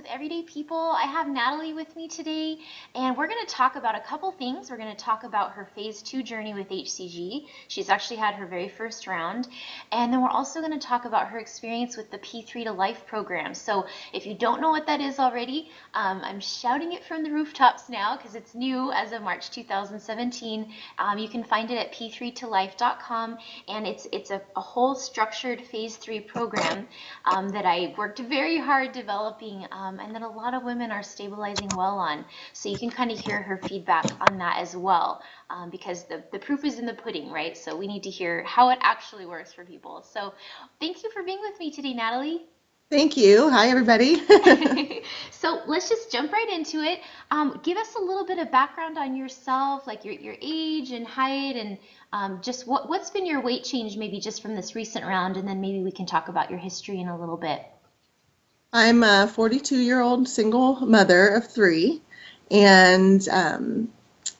with Everyday People. I have Natalie with me today, and we're going to talk about a couple things. We're going to talk about her phase 2 journey with HCG. She's actually had her very first round. And then we're also going to talk about her experience with the P3TOLIFE program. So if you don't know what that is already, I'm shouting it from the rooftops now because it's new as of March 2017. You can find it at P3TOLIFE.com, and it's a whole structured phase 3 program that I worked very hard developing, and that a lot of women are stabilizing well on. So you can kind of hear her feedback on that as well, because the proof is in the pudding, right? So we need to hear how it actually works for people. So thank you for being with me today, Natalie. Thank you. Hi, everybody. So let's just jump right into it. Give us a little bit of background on yourself, like your age and height, and just what's been your weight change, maybe just from this recent round, and then maybe we can talk about your history in a little bit. I'm a 42-year-old single mother of three, and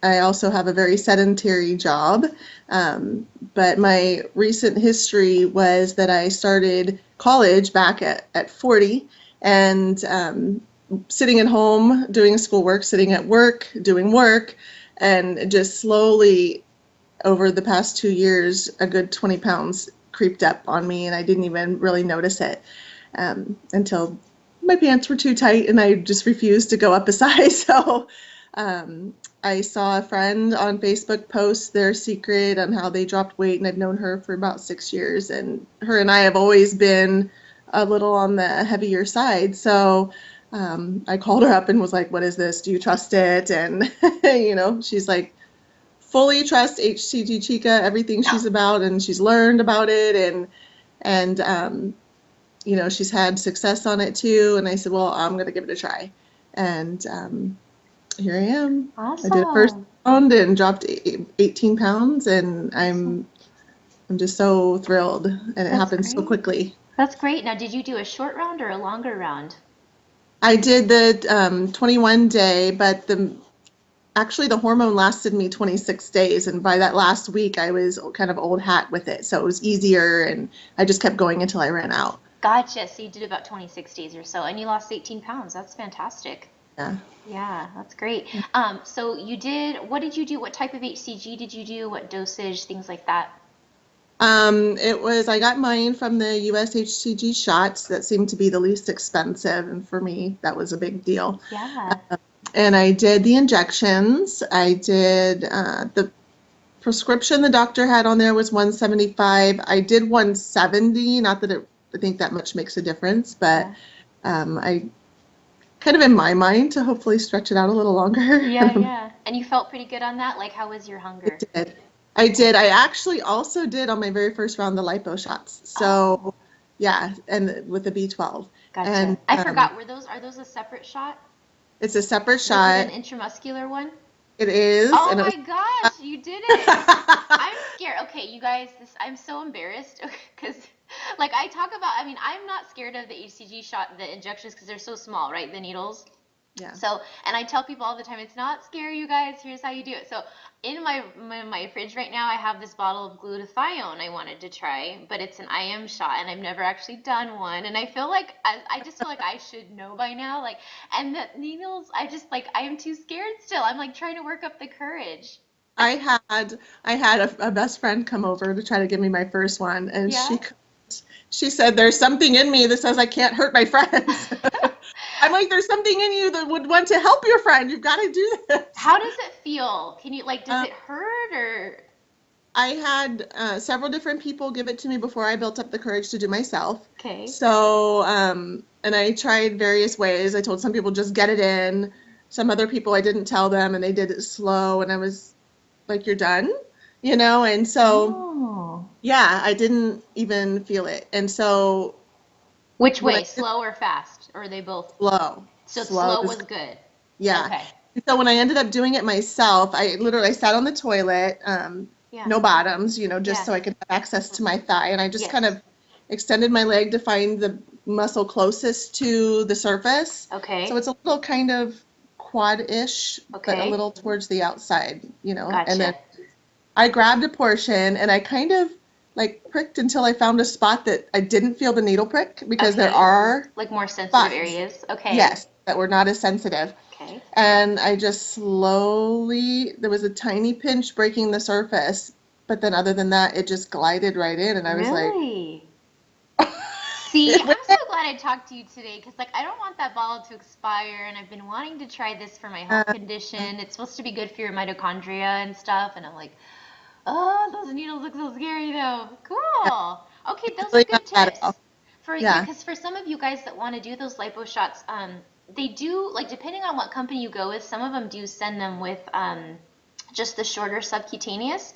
I also have a very sedentary job. But my recent history was that I started college back at 40, and sitting at home doing schoolwork, sitting at work doing work, and just slowly over the past 2 years, a good 20 pounds creeped up on me, and I didn't even really notice it until my pants were too tight and I just refused to go up a size. So I saw a friend on Facebook post their secret on how they dropped weight, and I've known her for about 6 years, and her and I have always been a little on the heavier side. So I called her up and was like, what is this? Do you trust it? And, she's like, fully trust HCG Chica, everything she's about, and she's learned about it, and she's had success on it too. And I said, well, I'm going to give it a try. And here I am. Awesome. I did a first round and dropped 18 pounds, and I'm just so thrilled, and it happened so quickly. That's great. Now, did you do a short round or a longer round? I did the 21 day, but actually the hormone lasted me 26 days, and by that last week I was kind of old hat with it, so it was easier, and I just kept going until I ran out. Gotcha. So you did about 26 days or so, and you lost 18 pounds. That's fantastic. Yeah. Yeah, that's great. So what did you do? What type of HCG did you do? What dosage, things like that? I got mine from the US HCG shots that seemed to be the least expensive, and for me that was a big deal. Yeah. And I did the injections. I did the prescription the doctor had on there was 175. I did 170, not that I think that much makes a difference, but I kind of in my mind to hopefully stretch it out a little longer. Yeah. And you felt pretty good on that? Like, how was your hunger? I did. I actually also did on my very first round the lipo shots. So, yeah, and with the B12. Gotcha. And I forgot. Are those a separate shot? It's a separate shot. Is it an intramuscular one? It is. Oh my gosh, you did it. I'm scared. Okay, you guys, I'm so embarrassed because like I talk about, I'm not scared of the HCG shot, the injections, because they're so small, right? The needles. Yeah. So, and I tell people all the time, it's not scary, you guys. Here's how you do it. So in my fridge right now, I have this bottle of glutathione I wanted to try, but it's an IM shot, and I've never actually done one. And I feel like I just feel like I should know by now. Like, and the needles, I am too scared still. I'm like trying to work up the courage. I had a best friend come over to try to give me my first one, and she said, there's something in me that says I can't hurt my friends. I'm like, there's something in you that would want to help your friend. You've got to do this. How does it feel? Can you, does it hurt or? I had several different people give it to me before I built up the courage to do myself. Okay. So, and I tried various ways. I told some people just get it in. Some other people I didn't tell them, and they did it slow, and I was like, you're done? And so, yeah, I didn't even feel it. And so. Which way, slow or fast? Or are they both? Slow. So slow was good. Yeah. Okay. So when I ended up doing it myself, I literally sat on the toilet, no bottoms, just so I could have access to my thigh. And I just kind of extended my leg to find the muscle closest to the surface. Okay. So it's a little kind of quad-ish, but a little towards the outside, Gotcha. And then I grabbed a portion and I kind of pricked until I found a spot that I didn't feel the needle prick, because there are more sensitive spots. areas. Okay. Yes. that were not as sensitive. Okay. And I just slowly, there was a tiny pinch breaking the surface, but then other than that, it just glided right in. And I was like, Really? See, I'm so glad I talked to you today because, like, I don't want that bottle to expire, and I've been wanting to try this for my health uh, condition. It's supposed to be good for your mitochondria and stuff, and I'm like, oh, those needles look so scary though. yeah, Cool. Okay, it's those are really not good bad at all. tips. For Yeah. because for some of you guys that want to do those lipo shots, they do like depending on what company you go with, some of them do send them with just the shorter subcutaneous.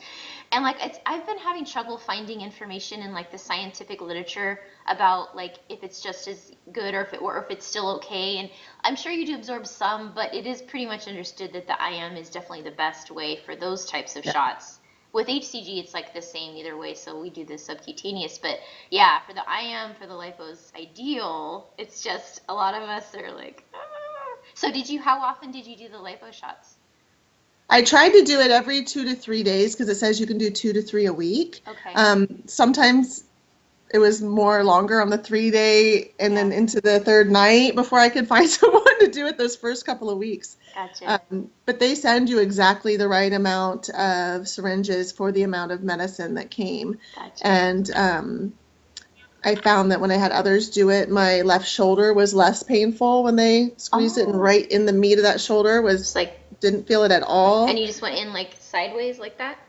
And like I've been having trouble finding information in like the scientific literature about like if it's just as good or if it's still okay. And I'm sure you do absorb some, but it is pretty much understood that the IM is definitely the best way for those types of Yeah. shots. With HCG, it's like the same either way, so we do the subcutaneous. But yeah, for the IM, for the lipo's ideal, it's just a lot of us are like, ah. So how often did you do the lipo shots? I tried to do it every 2 to 3 days because it says you can do 2 to 3 a week. Okay. Sometimes it was more longer on the 3 day and Yeah, then into the third night before I could find someone to do it those first couple of weeks. gotcha. But they send you exactly the right amount of syringes for the amount of medicine that came. Gotcha. And I found that when I had others do it, my left shoulder was less painful when they squeezed it, and Oh, right in the meat of that shoulder was just like, didn't feel it at and all. you just went in like sideways like that?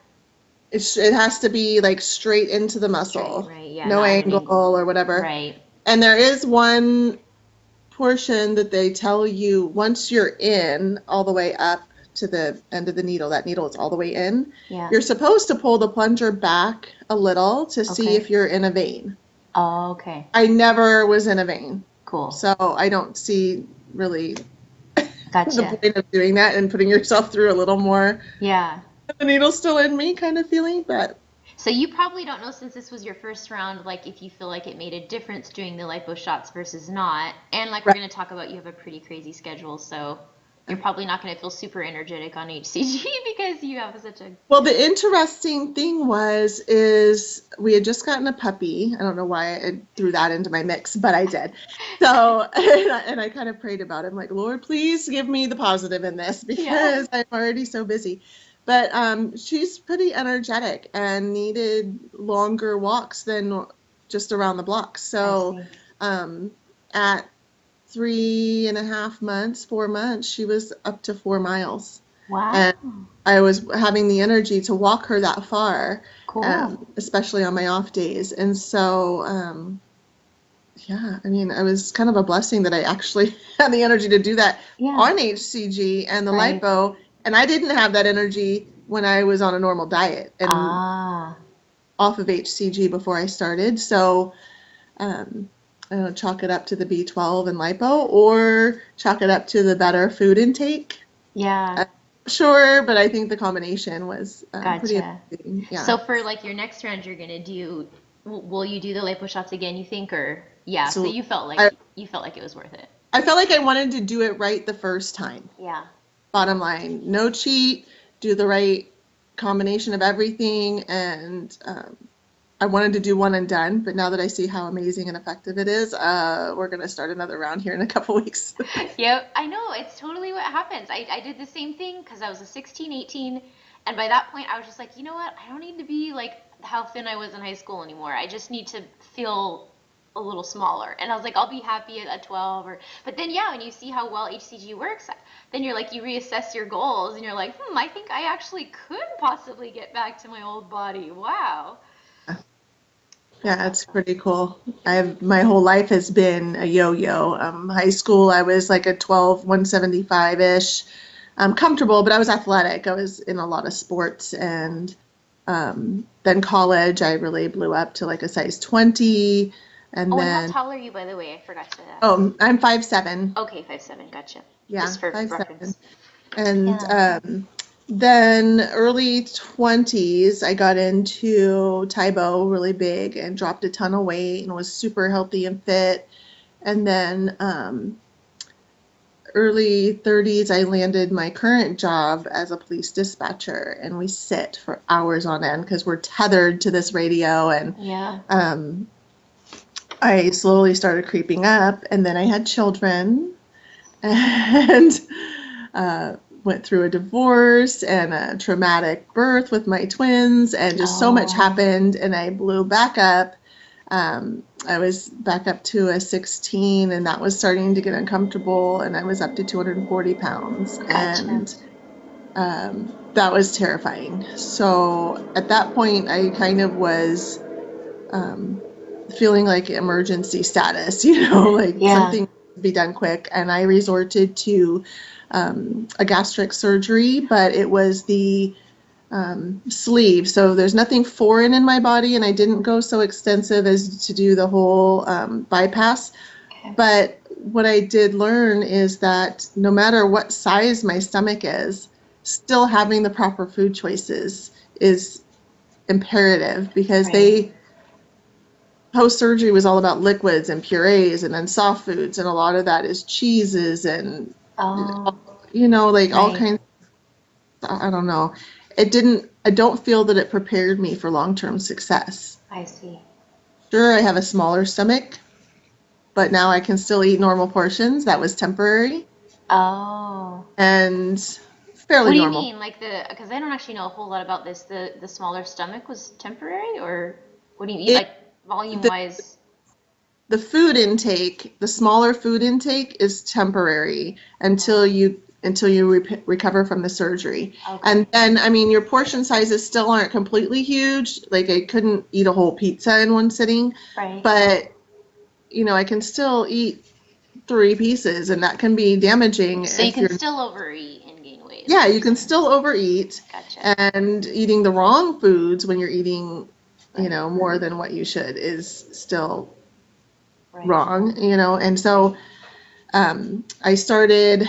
It has to be like straight into the Straight, muscle, right? Yeah, no not angle underneath. or whatever. Right. And there is one portion that they tell you once you're in all the way up to the end of the needle, that needle is all the way in, Yeah. you're supposed to pull the plunger back a little to see Okay. if you're in a vein. Oh, okay. I never was in a vein, Cool. so I don't see really the Gotcha. point of doing that and putting yourself through a little more Yeah. the needle's still in me kind of feeling, but So you probably don't know since this was your first round, like if you feel like it made a difference doing the lipo shots versus not. And like we're right. going to talk about, you have a pretty crazy schedule, so you're probably not going to feel super energetic on HCG because you have such a Well, the interesting thing is we had just gotten a puppy. I don't know why I threw that into my mix, but I did. So, and I kind of prayed about it. I'm like, Lord, please give me the positive in this yeah. because I'm already so busy. But she's pretty energetic and needed longer walks than just around the block. I So, see. at 3.5 months, 4 months, she was up to 4 miles. Wow. And I was having the energy to walk her that far, Cool. especially on my off days. And so, yeah, I mean, it was kind of a blessing that I actually had the energy to do that Yeah. on HCG and the Right. lipo. And I didn't have that energy when I was on a normal diet and Ah. off of HCG before I started. So, I don't chalk it up to the B12 and lipo or chalk it up to the better food intake. Yeah. Sure, but I think the combination was pretty Gotcha. amazing. Yeah. So for like your next round, you're gonna do. Will you do the lipo shots again? You think, or yeah? So So you I, felt like it was worth it. I felt like I wanted to do it right the first time. Yeah. Bottom line, no cheat, do the right combination of everything, and I wanted to do one and done. But now that I see how amazing and effective it is, we're gonna start another round here in a couple weeks. Yep, I know. It's totally what happens. I did the same thing because I was a 16, 18, and by that point I was just like, you know what? I don't need to be like how thin I was in high school anymore. I just need to feel a little smaller. And I was like, I'll be happy at 12 or but then yeah, when you see how well HCG works, then you're like you reassess your goals and you're like, I think I actually could possibly get back to my old body. Wow. That's Yeah, it's awesome. pretty cool. My whole life has been a yo-yo. High school, I was like a 12, 175-ish. Comfortable, but I was athletic. I was in a lot of sports, and then college, I really blew up to like a size 20, and Oh, and how then tall are you, by the way? I forgot to ask. oh, I'm 5'7". Okay, 5'7", gotcha. Yeah, Just for 5'7". reference. And Yeah. then early 20s, I got into Taibo really big and dropped a ton of weight and was super healthy and fit. And then early 30s, I landed my current job as a police dispatcher, and we sit for hours on end because we're tethered to this radio. And Yeah. I slowly started creeping up, and then I had children. and went through a divorce and a traumatic birth with my twins, and just so much Oh, happened, and I blew back up. I was back up to a 16, and that was starting to get uncomfortable, and I was up to 240 pounds, gotcha. and that was terrifying. So at that point, I kind of was um, feeling like emergency status, like Yeah. something to be done quick. And I resorted to a gastric surgery, but it was the sleeve. So there's nothing foreign in my body, and I didn't go so extensive as to do the whole bypass. Okay. But what I did learn is that no matter what size my stomach is, still having the proper food choices is imperative, because Right. they post surgery was all about liquids and purees and then soft foods, and a lot of that is cheeses and Oh, like all right. kinds. I don't know. I don't feel that it prepared me for long-term success. I see. Sure, I have a smaller stomach, but now I can still eat normal portions. That was temporary Oh. and What fairly do you normal. mean? Like because I don't actually know a whole lot about this. The smaller stomach was temporary, or what do you mean? It Like volume the wise? the food intake, the smaller food intake is temporary until Oh, you recover from the surgery. And okay. then, I mean, your portion sizes still aren't completely huge. Like I couldn't eat a whole pizza in one sitting, Right. but I can still eat 3 pieces, and that can be damaging So you if can you're, still overeat and gain weight, is yeah, what you're you can saying. still overeat, Gotcha. and eating the wrong foods when you're eating, Right. more than what you should is still Right. wrong, and so I started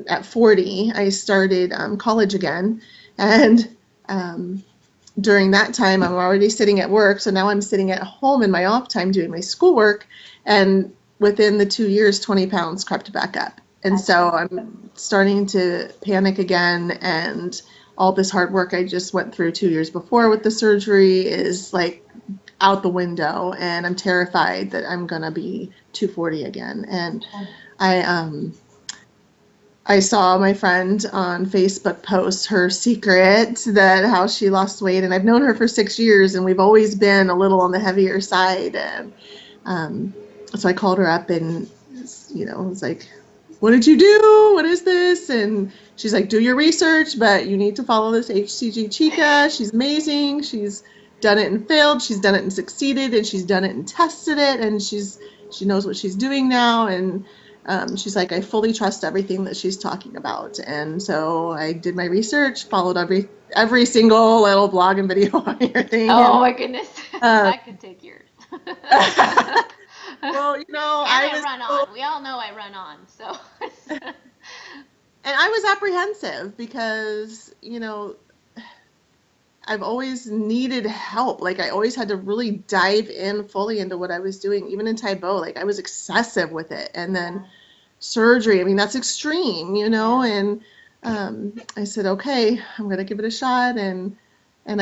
at 40, I started college again. And um, during that time, I'm already sitting at work. So now I'm sitting at home in my off time doing my schoolwork. And within the 2 years, 20 pounds crept back up. And so Gotcha. I'm starting to panic again. And all this hard work I just went through 2 years before with the surgery is like out the window. And I'm terrified that I'm going to be 240 again. And Gotcha. I I saw my friend on Facebook post her secret, that how she lost weight, and I've known her for 6 years, and we've always been a little on the heavier side. And um, so I called her up, and was like, "What did you do? What is this?" And she's like, "Do your research, but you need to follow this HCG Chica. She's amazing. She's done it and failed. She's done it and succeeded, and she's done it and tested it, and she knows what she's doing now." And she's like, "I fully trust everything that she's talking about." And so I did my research, followed every single little blog and video on your thing, Oh and my goodness. uh, That could take years. well, And I I was run so, on. We all know I run on. So, and I was apprehensive because I've always needed help. Like I always had to really dive in fully into what I was doing, even in Taibo. Like I was excessive with it, and then yeah, surgery. I mean, that's extreme, yeah, And I said, okay, I'm gonna give it a shot, and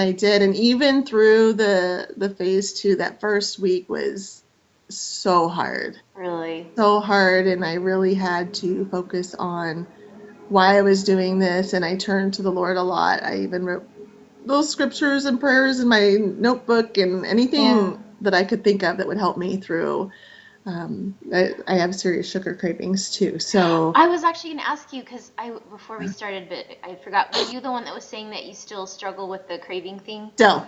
I did. And even through the phase two, that first week was so hard, really. so hard, and I really had to focus on why I was doing this, and I turned to the Lord a lot. I even wrote those scriptures and prayers in my notebook, and Yeah. anything that I could think of that would help me through. I have serious sugar cravings too, so I was actually going to ask you because I before we started, but I forgot. Were you the one that was saying that you still struggle with the craving thing? still,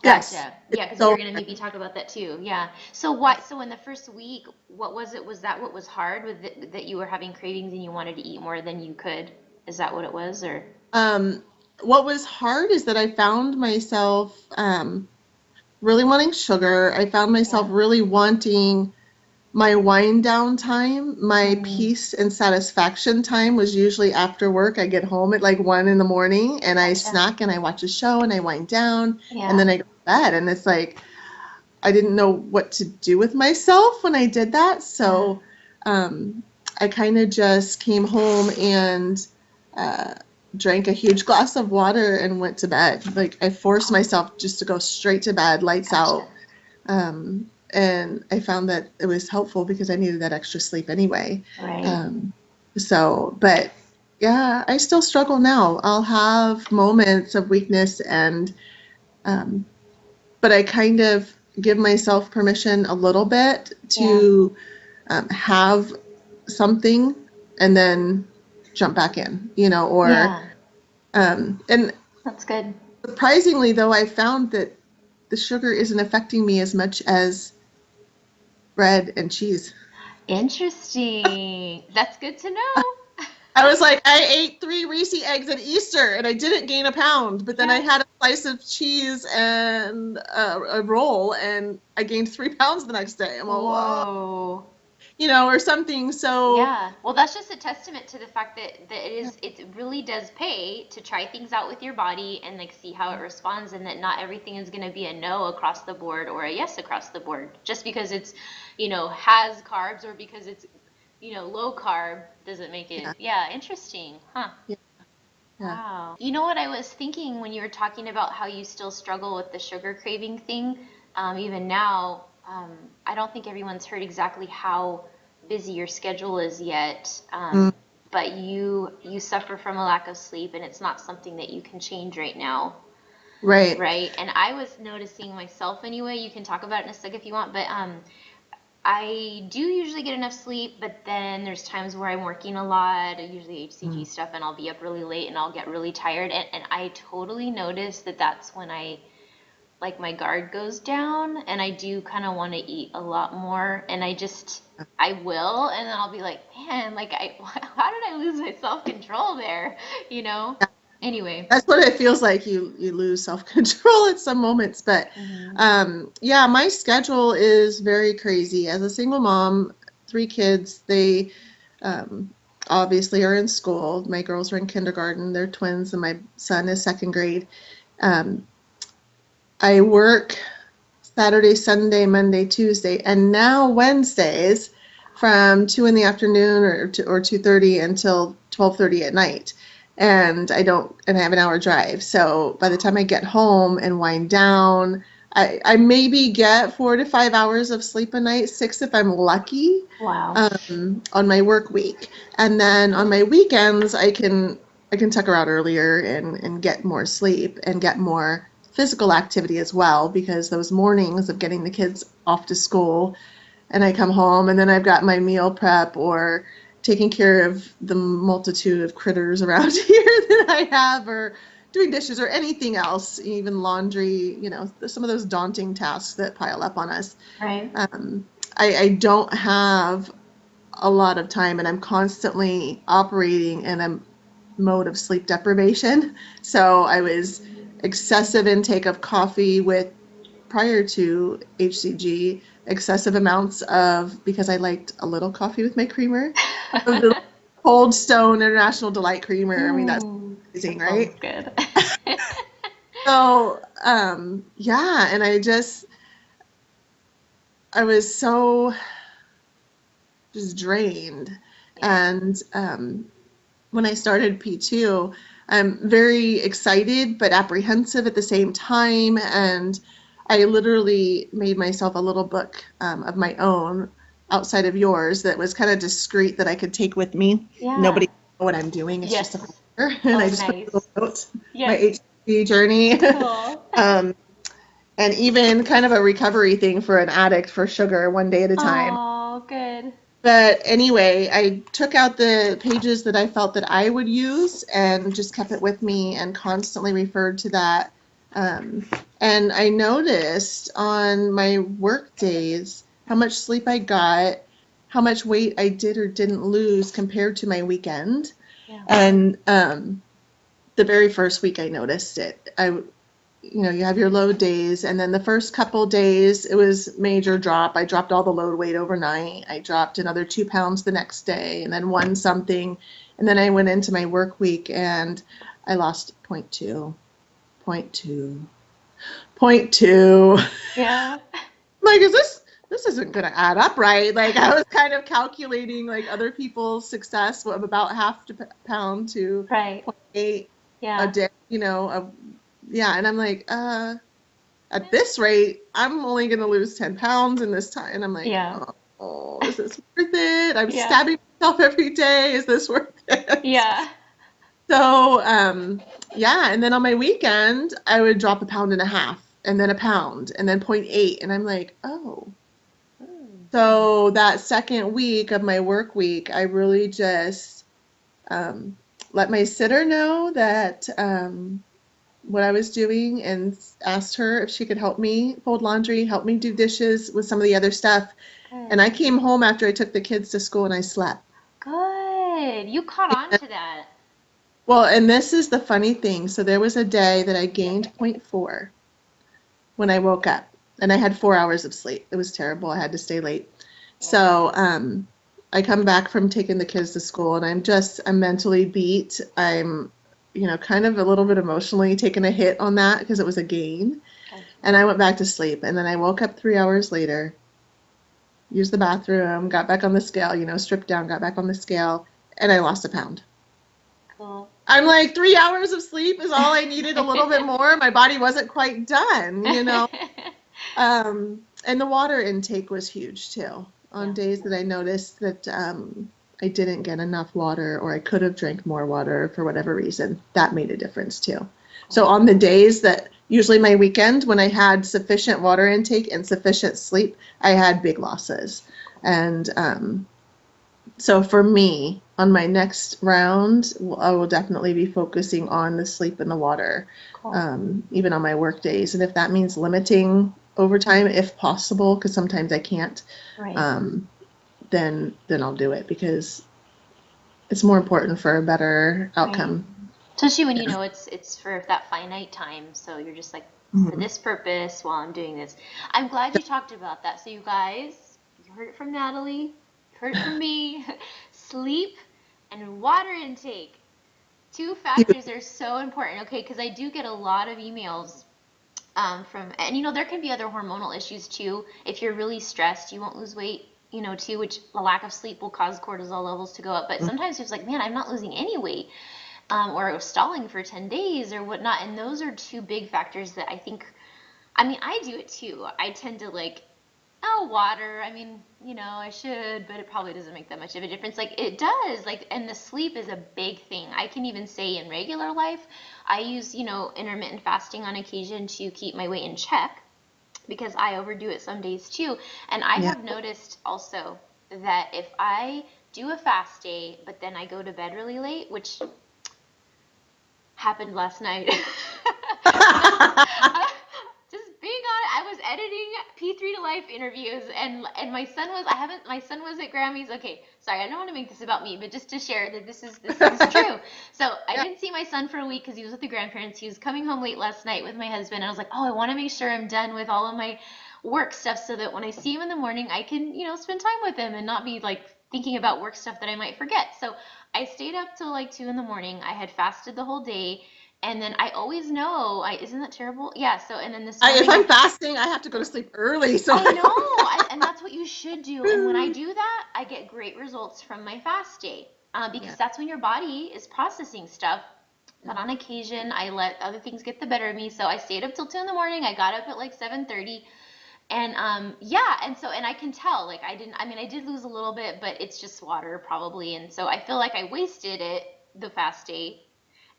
yes, Gotcha. it's Yeah, because we were so gonna hard. maybe talk about that too. Yeah. So what? So in the first week, what was it? Was that what was hard with that you were having cravings and you wanted to eat more than you could? Is that what it was, or? Um, what was hard is that I found myself really wanting sugar. I found myself Yeah. really wanting my wind down time. My Mm, peace and satisfaction time was usually after work. I get home at like 1 in the morning, and I gotcha. snack and I watch a show and I wind down, and Yeah. then I go to bed. And it's like I didn't know what to do with myself when I did that. Yeah. So I kind of just came home and uh, drank a huge glass of water and went to bed. Like I forced Oh, myself just to go straight to bed, lights gotcha. out. And I found that it was helpful because I needed that extra sleep anyway. Right. Um, So, but yeah, I still struggle now. I'll have moments of weakness um, but I kind of give myself permission a little bit Yeah. to have something and then jump back in, or, Yeah. and That's good. surprisingly though, I found that the sugar isn't affecting me as much as bread and cheese. Interesting. That's good to know. I was like, I ate 3 Reese eggs at Easter and I didn't gain a pound, but then I Yeah. had a slice of cheese and a roll and I gained 3 pounds the next day. I'm all, whoa, Whoa. or something. So, Yeah. Well, that's just a testament to the fact that it really does pay to try things out with your body and like see how it responds, and that not everything is going to be a no across the board or a yes across the board. Just because it's, has carbs, or because it's, low carb, doesn't make yeah, it. Yeah, interesting. Huh. yeah, yeah. Wow. You know what I was thinking when you were talking about how you still struggle with the sugar craving thing, even now, I don't think everyone's heard exactly how busy your schedule is yet. Mm, But you suffer from a lack of sleep, and it's not something that you can change right now, right. right? And I was noticing myself anyway. You can talk about it in a sec if you want, but I do usually get enough sleep, but then there's times where I'm working a lot, usually HCG Mm, stuff, and I'll be up really late and I'll get really tired. And I totally notice that that's when like my guard goes down and I do kind of want to eat a lot more. And I will, and then I'll be like, man, like how did I lose my self-control there? You know? yeah. Anyway. That's what it feels like. You lose self-control at some moments, but Hmm. yeah, my schedule is very crazy. As a single mom, 3 kids, they um, obviously are in school. My girls are in kindergarten, they're twins, and my son is second grade. Um, I work Saturday, Sunday, Monday, Tuesday, and now Wednesdays from 2 in the afternoon or 2:30 until 12:30 at night. And I have an hour drive. So by the time I get home and wind down, I maybe get 4 to 5 hours of sleep a night, 6 if I'm lucky, Wow. on my work week. And then on my weekends, I can tuck her out earlier and get more sleep and get more physical activity as well, because those mornings of getting the kids off to school and I come home and then I've got my meal prep or taking care of the multitude of critters around here that I have, or doing dishes or anything else, even laundry, some of those daunting tasks that pile up on us. Right. Um, I don't have a lot of time and I'm constantly operating in a mode of sleep deprivation. So I was excessive intake of coffee with prior to HCG, excessive amounts of, because I liked a little coffee with my creamer, of the Cold Stone International Delight Creamer. I mean, that's Ooh, amazing, that sounds right? good. So, yeah, and I was so just drained. Yeah. And when I started P2, I'm very excited but apprehensive at the same time. And I literally made myself a little book of my own outside of yours that was kind of discreet that I could take with me. Yeah. Nobody knows what I'm doing. It's just a Yes. paper. And I Oh, just put a little nice. note, my Yes. HCG journey. Cool. um, and even kind of a recovery thing for an addict for sugar, one day at a time. Oh, good. But anyway, I took out the pages that I felt that I would use and just kept it with me and constantly referred to that. Um, and I noticed on my work days how much sleep I got, how much weight I did or didn't lose compared to my weekend. Yeah. And the very first week I noticed it. You have your load days, and then the first couple days it was major drop. I dropped all the load weight overnight. I dropped another 2 pounds the next day, and then one something, and then I went into my work week and I lost point two, point two, point two. Yeah. Like, this isn't gonna add up, right? Like, I was kind of calculating like other people's success of about half to pound to Right. point 0.8 a Yeah. day, yeah, and I'm like, at this rate, I'm only going to lose 10 pounds in this time. And I'm like, Yeah. oh, is this worth it? I'm Yeah. stabbing myself every day, is this worth it? Yeah. So, yeah, and then on my weekend, I would drop 1.5 pounds, and then a pound, and then 0.8, and I'm like, oh. Mm. So that second week of my work week, I really just um, let my sitter know that what I was doing and asked her if she could help me fold laundry, help me do dishes with some of the other stuff. And I Good. came home after I took the kids to school and I slept. Good. You caught on to that. Well, and this is the funny thing. So there was a day that I gained zero point 0.4 when I woke up, and I had 4 hours of sleep. It was terrible. I had to stay late. So I come back from taking the kids to school, and I'm mentally beat. I'm, kind of a little bit emotionally taking a hit on that because it was a gain. Gotcha. And I went back to sleep, and then I woke up 3 hours later, used the bathroom, got back on the scale, stripped down, got back on the scale, and I lost a pound. Cool. I'm like, 3 hours of sleep is all I needed, a little bit more. My body wasn't quite done. And the water intake was huge too. On Yeah. days that I noticed that I didn't get enough water or I could have drank more water for whatever reason, that made a difference too. So on the days that usually my weekend when I had sufficient water intake and sufficient sleep, I had big losses. And so for me, on my next round, I will definitely be focusing on the sleep and the water, Cool. even on my work days. And if that means limiting overtime, if possible, because sometimes I can't, Right. then I'll do it because it's more important for a better Right. outcome. Especially when you Yeah. know it's for that finite time, so you're just like for Mhm. this purpose while I'm doing this. I'm glad you talked about that. So you guys, you heard it from Natalie, you heard it from me. Sleep and water intake. Two factors are so important, okay? Because I do get a lot of emails from, and there can be other hormonal issues too. If you're really stressed, you won't lose weight, too, which a lack of sleep will cause cortisol levels to go up. But sometimes it's like, man, I'm not losing any weight, or stalling for 10 days or whatnot. And those are two big factors that I think, I mean, I do it too. I tend to like, oh, water. I mean, I should, but it probably doesn't make that much of a difference. Like it does. Like, and the sleep is a big thing. I can even say in regular life, I use, intermittent fasting on occasion to keep my weight in check because I overdo it some days too. And I Yeah. have noticed also that if I do a fast day, but then I go to bed really late, which happened last night. Just being on it, I was editing P3TOLIFE interviews, and my son was at Grammys. Okay, sorry, I don't want to make this about me, but just to share that this is true. So I Yeah. didn't see my son for a week because he was with the grandparents. He was coming home late last night with my husband, and I was like, oh, I want to make sure I'm done with all of my work stuff so that when I see him in the morning, I can spend time with him and not be like thinking about work stuff that I might forget. So I stayed up till like 2 in the morning. I had fasted the whole day. And then I always know, isn't that terrible? Yeah. So, and then this If morning, I'm fasting, I have to go to sleep early, so I I know, don't. and that's what you should do. And when I do that, I get great results from my fast day, because Yeah. that's when your body is processing stuff. Yeah. But on occasion, I let other things get the better of me. So I stayed up till 2 in the morning. I got up at like 7:30, and yeah, and so and I can tell like I didn't. I mean, I did lose a little bit, but it's just water probably, and so I feel like I wasted it the fast day.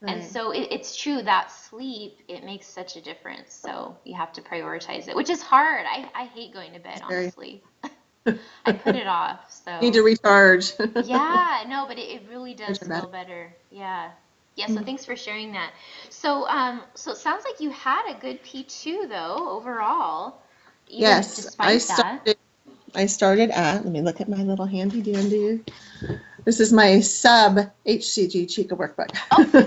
And Right. so it's true that sleep, it makes such a difference. So you have to prioritize it, which is hard. I hate going to bed, It's very. honestly. I put it off. Need So to recharge. yeah, no, but it really Recharge does your feel battery. better. Yeah. Yeah, so Mhm. thanks for sharing that. So it sounds like you had a good P2 though, overall, even Yes, despite that. I started at, let me look at my little handy dandy. This is my sub HCG Chica Oh, workbook.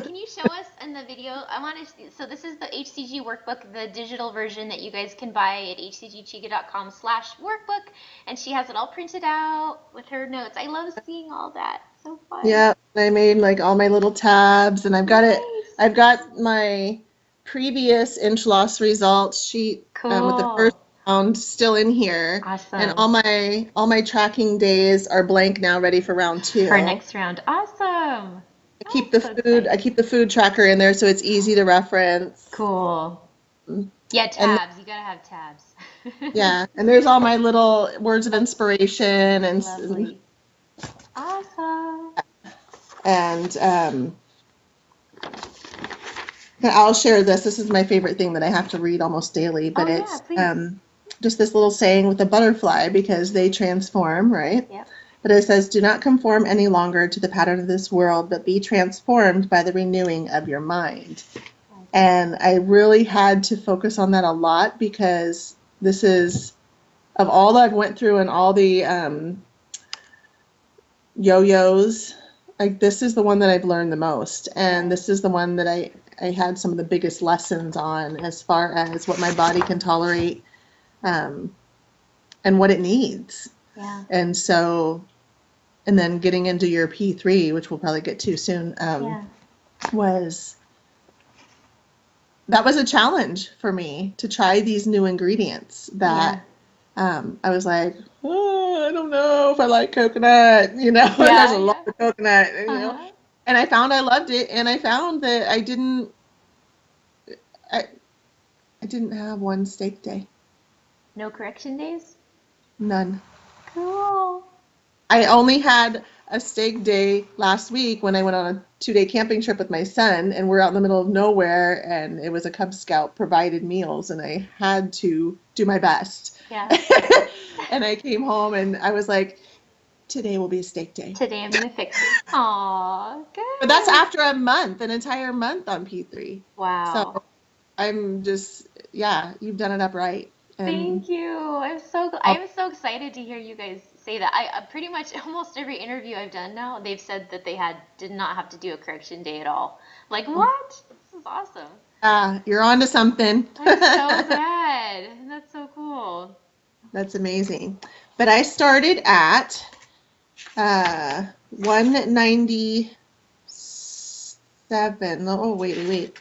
can you show us in the video? I want to. So this is the HCG workbook, the digital version that you guys can buy at hcgchica.com/workbook, and she has it all printed out with her notes. I love seeing all that. So fun. Yeah, I made like all my little tabs and Nice. I've got my previous inch loss results sheet with the first Cool. round still in here. And Awesome. all my tracking days are blank now, ready for round For two. next round. Awesome. Oh, I'm so I excited. keep the food tracker in there so it's easy to reference. Cool. Yeah, And tabs. You gotta have tabs. yeah, and there's all my little words of inspiration and Lovely. Awesome. And I'll share this. This is my favorite thing that I have to read almost daily, Oh but yeah, it's please. just this little saying with a butterfly because they transform, right? Yep. But it says, do not conform any longer to the pattern of this world, but be transformed by the renewing of your mind. And I really had to focus on that a lot because this is, of all that I've went through and all the yo-yos, like this is the one that I've learned the most. And this is the one that I had some of the biggest lessons on as far as what my body can tolerate and what it needs. Yeah. And so, and then getting into your P3, which we'll probably get to soon, was that was a challenge for me to try these new ingredients that I was like, oh, I don't know if I like coconut, and there's a lot of coconut, and I found I loved it, and I found that I, I didn't have one steak day. No correction days? None. Cool. I only had a steak day last week when I went on a 2-day camping trip with my son, and we're out in the middle of nowhere, and it was a Cub Scout provided meals, and I had to do my best. Yeah. And I came home and I was like, today will be a steak day. Today I'm gonna fix it. Aw, But that's good. after a month, an entire month on P3. Wow. So I'm just, yeah, you've done it up right. And Thank you. I'm so excited to hear you guys say that. I pretty much almost every interview I've done now, they've said that they did not have to do a correction day at all. Like, what? This is awesome. you're on to something. I'm so glad. That's so cool. That's amazing. But I started at 197. Oh, wait.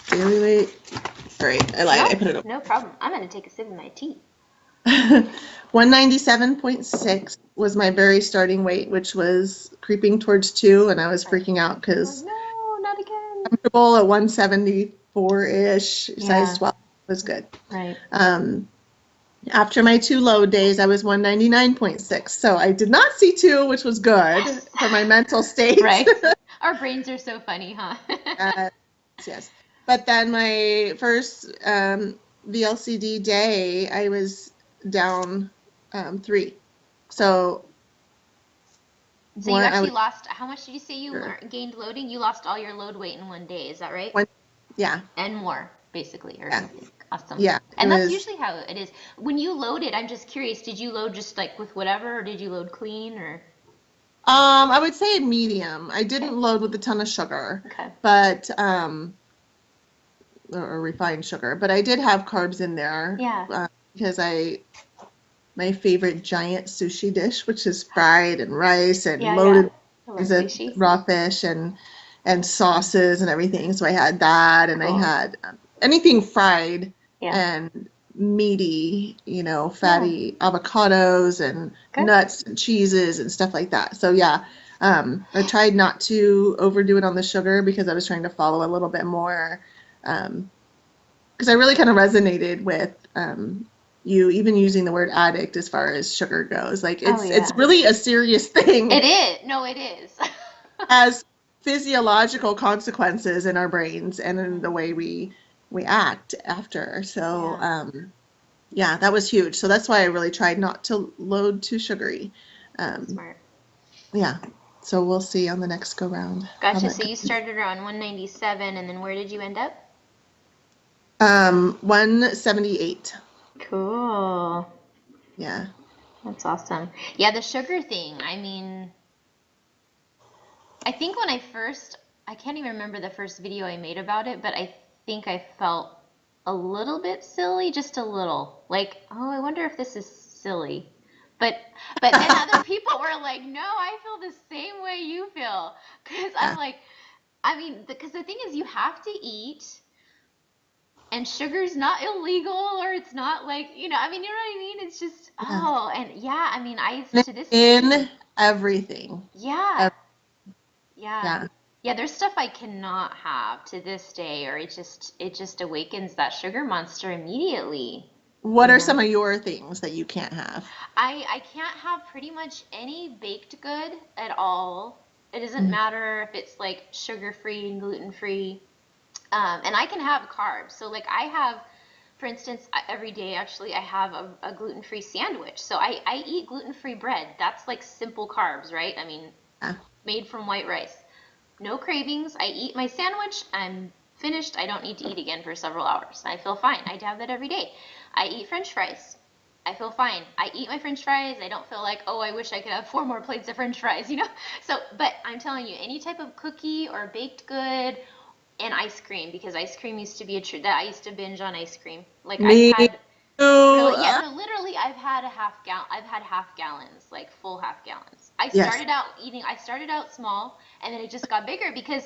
Daily weight. All right, I lied. I put it up. No problem. I'm gonna take a sip of my tea. 197.6 was my very starting weight, which was creeping towards 2, and I was freaking out because No, not again. comfortable at 174-ish, size 12 was good. Right. After my 2 low days, I was 199.6, so I did not see 2, which was good for my mental state. Right. Our brains are so funny, huh? Yes. But then my first VLCD day, I was down 3. So you actually lost, how much did you say you gained loading? You lost all your load weight in one day, is that right? Yeah. And more, basically, or something. Awesome. Yeah. And that's usually how it is. When you loaded, I'm just curious, did you load just like with whatever, or did you load clean, or? I would say medium. I didn't load with a ton of sugar. Okay. But or refined sugar, but I did have carbs in there. Yeah. Because my favorite giant sushi dish, which is fried and rice and loaded with raw fish and sauces and everything. So I had that, and I had anything fried and meaty, fatty avocados and nuts and cheeses and stuff like that. So I tried not to overdo it on the sugar because I was trying to follow a little bit more, because I really kind of resonated with you even using the word addict as far as sugar goes. Like it's really a serious thing. It is. No, it is. Has physiological consequences in our brains and in the way we act after. So that was huge. So that's why I really tried not to load too sugary. Smart. Yeah. So we'll see on the next go round. Gotcha. So you started around 197, and then where did you end up? 178. Cool. Yeah. That's awesome. Yeah, the sugar thing. I mean, I think when I can't even remember the first video I made about it, but I think I felt a little bit silly, just a little. Like, oh, I wonder if this is silly. But then other people were like, no, I feel the same way you feel. Because I'm like, I mean, because the thing is, you have to eat, and sugar's not illegal, or it's not like, I mean, you know what I mean? It's just, I mean, to this in everything. Yeah. Yeah. Yeah, there's stuff I cannot have to this day, or it just awakens that sugar monster immediately. What are Yeah. some of your things that you can't have? I can't have pretty much any baked good at all. It doesn't Mm. matter if it's like sugar free and gluten free. And I can have carbs. So like I have, for instance, every day actually I have a gluten free sandwich. So I eat gluten free bread. That's like simple carbs, right? I mean, Yeah. made from white rice. No cravings. I eat my sandwich. I'm finished. I don't need to eat again for several hours. I feel fine. I have that every day. I eat French fries. I feel fine. I eat my French fries. I don't feel like, oh, I wish I could have 4 more plates of French fries, you know? So, but I'm telling you, any type of cookie or baked good and ice cream, because ice cream used to be that I used to binge on ice cream. Like I've Me had too. really, yeah, no, literally, I've had a half gallon. I've had half gallons, like full half gallons. Yes. I started out small, and then it just got bigger because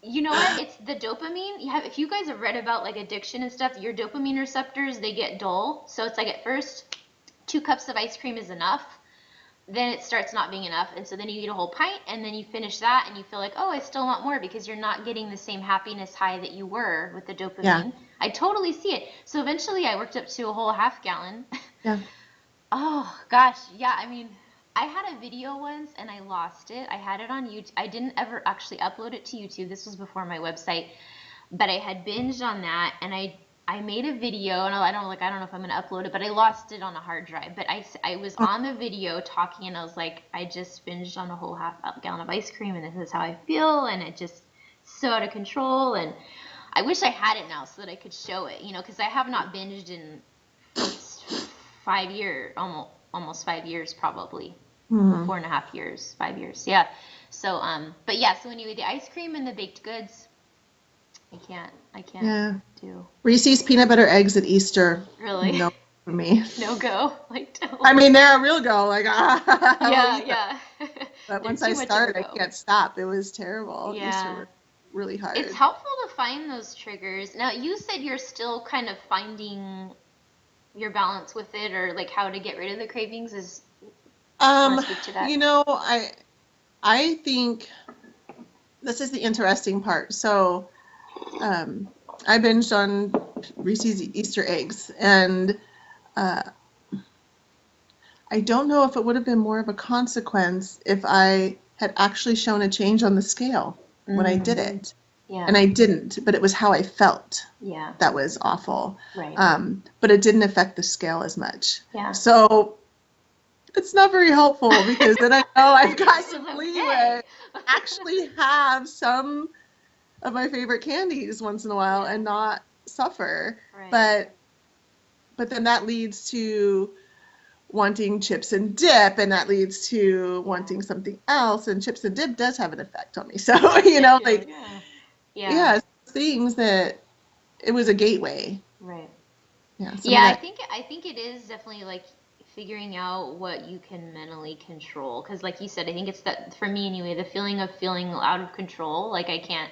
you know what? It's the dopamine. If you guys have read about like addiction and stuff, your dopamine receptors they get dull. So it's like at first, 2 cups of ice cream is enough. Then it starts not being enough, and so then you eat a whole pint, and then you finish that, and you feel like, oh, I still want more because you're not getting the same happiness high that you were with the Yeah. dopamine. I totally see it. So eventually, I worked up to a whole half gallon. Yeah. Oh gosh, yeah. I mean, I had a video once and I lost it. I had it on YouTube. I didn't ever actually upload it to YouTube. This was before my website, but I had binged on that and I made a video and I don't know if I'm gonna upload it, but I lost it on a hard drive. But I was Oh, on the video talking and I was like, I just binged on a whole half gallon of ice cream and this is how I feel and it just so out of control and I wish I had it now so that I could show it, you know, because I have not binged in 5 years, almost 5 years probably, mhm. 4.5 years, 5 years, yeah. So but yeah, so anyway, the ice cream and the baked goods, I can't Yeah. do. Reese's peanut butter eggs at Easter. Really. No for me. No go, like I totally. mean, they're a real go. Like, I will Yeah, eat them. yeah. But They're once too I much of a start, I go. can't stop. It was terrible. Easter Yeah. was really It's hard. helpful to find those triggers. Now, you said you're still kind of finding your balance with it or like how to get rid of the cravings. Want Um, to speak to that? you know, I think this is the interesting part. So, um, I binged on Reese's Easter eggs, and uh, I don't know if it would have been more of a consequence if I had actually shown a change on the scale when I did Mm, it. yeah, And I didn't, but it was how I felt yeah, that was awful. right. But it didn't affect the scale as much. Yeah. So it's not very helpful because then I know I've got This is some okay. leeway. Actually have some of my favorite candies once in a while Yeah, and not suffer. right. But then that leads to wanting chips and dip, and that leads to Yeah. wanting something else. And chips and dip does have an effect on me. So, you know, Yeah, like, yeah. Yeah, yeah, things that it was a gateway. right. Yeah, some of Yeah, I that. think I think it is definitely like figuring out what you can mentally control. Because like you said, I think it's that for me anyway, the feeling of feeling out of control. Like I can't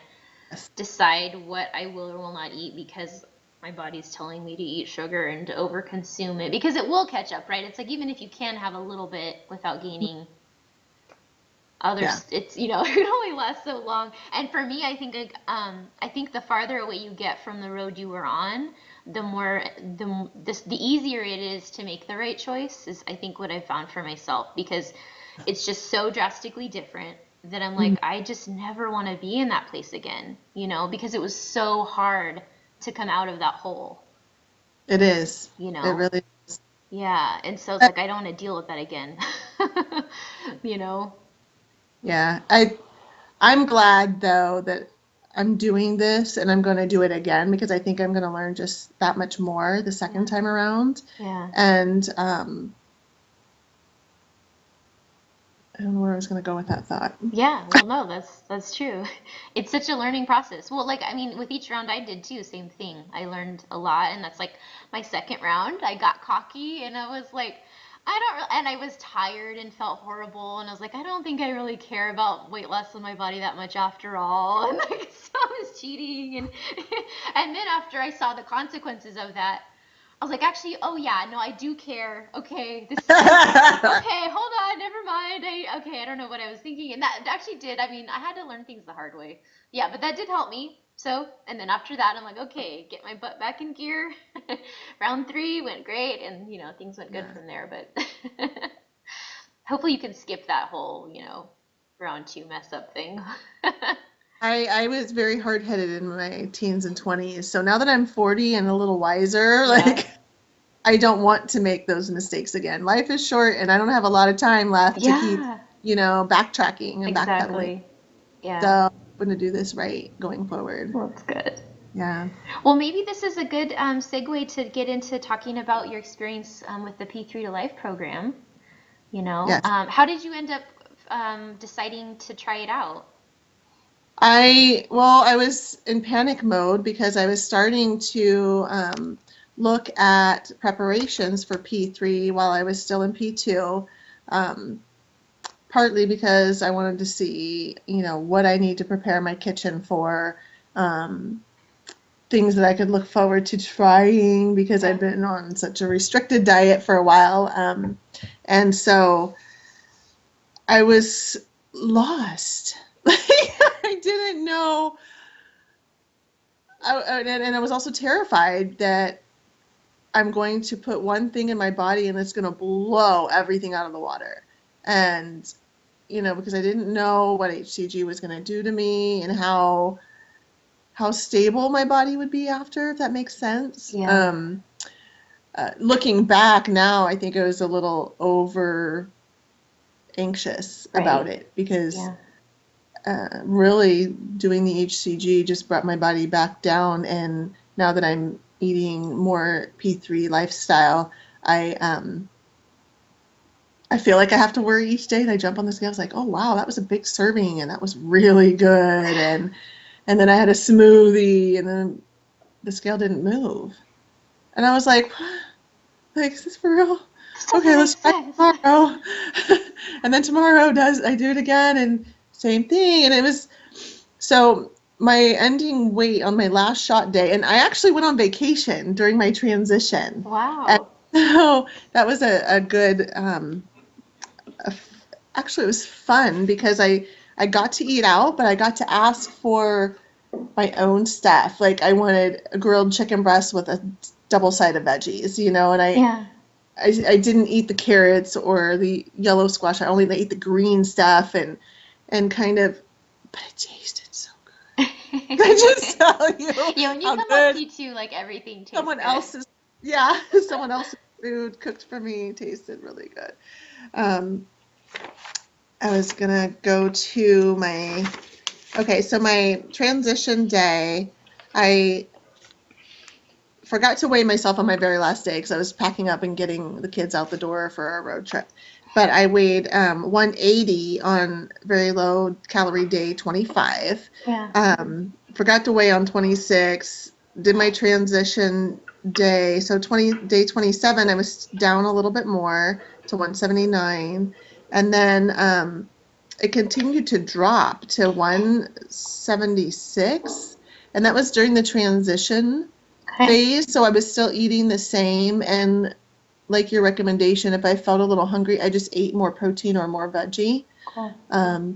Yes. decide what I will or will not eat because my body's telling me to eat sugar and to overconsume it because it will catch up, right? It's like even if you can have a little bit without gaining Yeah. others, it's it only lasts so long. And for me, I think like, I think the farther away you get from the road you were on, the more the easier it is to make the right choice is I think what I found for myself because it's just so drastically different that I'm like Mhm. I just never want to be in that place again, because it was so hard to come out of that hole, It is. you It know. really is. Yeah, and so it's Uh, like I don't want to deal with that again. you know. Yeah. I'm glad though that I'm doing this and I'm going to do it again because I think I'm going to learn just that much more the second Yeah. time around. Yeah. And I don't know where I was going to go with that thought. Yeah, well, no, that's true. It's such a learning process. Well, like I mean, with each round I did too, same thing. I learned a lot, and that's like my second round. I got cocky, and I was like, and I was tired and felt horrible, and I was like, I don't think I really care about weight loss in my body that much after all, and like so I was cheating, and and then after I saw the consequences of that, I was like, actually, oh yeah, no, I do care. Okay, this okay, hold on, never mind. I don't know what I was thinking, and that actually did. I mean, I had to learn things the hard way. Yeah, but that did help me. So, and then after that, I'm like, okay, get my butt back in gear. Round 3 went great, and things went good Yeah. from there. But hopefully, you can skip that whole, round 2 mess up thing. I was very hard-headed in my teens and 20s. So now that I'm 40 and a little wiser, Yeah. like I don't want to make those mistakes again. Life is short and I don't have a lot of time left to keep, Yeah, backtracking and backpedaling. exactly. Yeah. So I'm going to do this right going forward. Well, that's good. Yeah. Well, maybe this is a good segue to get into talking about your experience with the P3 to Life program. Yes. How did you end up deciding to try it out? I was in panic mode because I was starting to look at preparations for P3 while I was still in P2. Um, Partly because I wanted to see, what I need to prepare my kitchen for, um, things that I could look forward to trying because Yeah. I'd been on such a restricted diet for a while. And so I was lost. I didn't know. And I was also terrified that I'm going to put one thing in my body and it's going to blow everything out of the water. And because I didn't know what HCG was going to do to me and how stable my body would be after, if that makes sense. Yeah. Looking back now, I think I was a little over anxious about Right. it because Yeah. really doing the HCG just brought my body back down. And now that I'm eating more P3 lifestyle, I feel like I have to worry each day. And I jump on the scale. I was like, oh wow, that was a big serving, and that was really good. And then I had a smoothie, and then the scale didn't move. And I was like, is this for real? This Okay, doesn't let's make try sense. tomorrow. And then tomorrow I do it again, and same thing. And it was so my ending weight on my last shot day, and I actually went on vacation during my transition. And Wow. so that was a good actually it was fun because I got to eat out, but I got to ask for my own stuff. Like I wanted a grilled chicken breast with a double side of veggies, and Yeah. I didn't eat the carrots or the yellow squash. I only ate the green stuff and kind of, but it tasted so good. I just tell you Yeah, when you how come off good P2, like everything tastes someone good. else's, yeah, someone else's food cooked for me tasted really good. Um, I was gonna go to okay, so my transition day, I forgot to weigh myself on my very last day because I was packing up and getting the kids out the door for our road trip. But I weighed 180 on very low calorie day 25. Yeah. Forgot to weigh on 26. Did my transition day. So day 27, I was down a little bit more to 179. And then it continued to drop to 176. And that was during the transition Okay. phase, so I was still eating the same. And like your recommendation, if I felt a little hungry, I just ate more protein or more veggie Cool.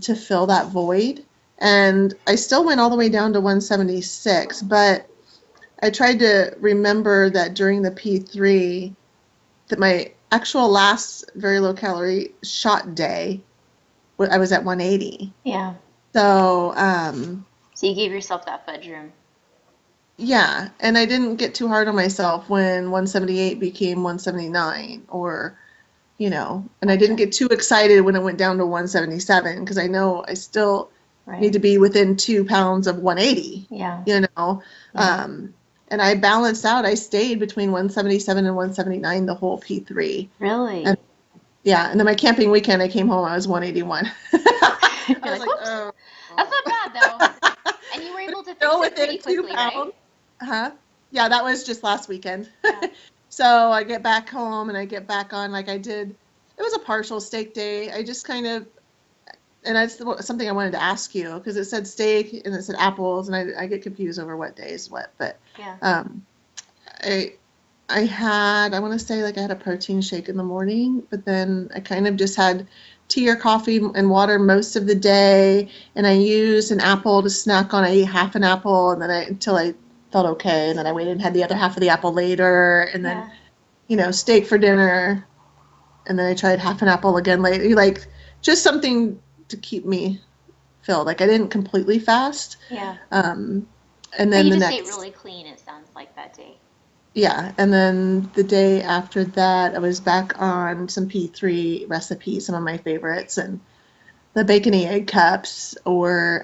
to fill that void. And I still went all the way down to 176, but I tried to remember that during the P3, that my actual last very low calorie shot day, I was at 180. Yeah. So, So you gave yourself that fudge room. yeah, and I didn't get too hard on myself when 178 became 179 and I didn't Gotcha. get too excited when it went down to 177 because I know I still need Right. to be within 2 pounds of 180, Yeah. you know. Yeah. And I balanced out. I stayed between 177 and 179 the whole P3. Really? And yeah, and then my camping weekend, I came home, I was 181. I You're was like, like, whoops. oh. That's not bad though. And you were able to fix Still it within pretty two quickly, right? pounds. Huh? Yeah, that was just last weekend. Yeah. So I get back home and I get back on like I did. It was a partial steak day. I just kind of, and that's something I wanted to ask you because it said steak and it said apples, and I get confused over what day is what. But Yeah. um, I I want to say like I had a protein shake in the morning, but then I kind of just had tea or coffee and water most of the day, and I used an apple to snack on. I ate half an apple, and then until I felt okay, and then I waited and had the other half of the apple later, and then steak for dinner, and then I tried half an apple again later. Like just something to keep me filled. Like I didn't completely fast. Yeah. And But then you the just ate next really clean, it sounds like, that day. Yeah, and then the day after that, I was back on some P3 recipes, some of my favorites, and the bacony egg cups or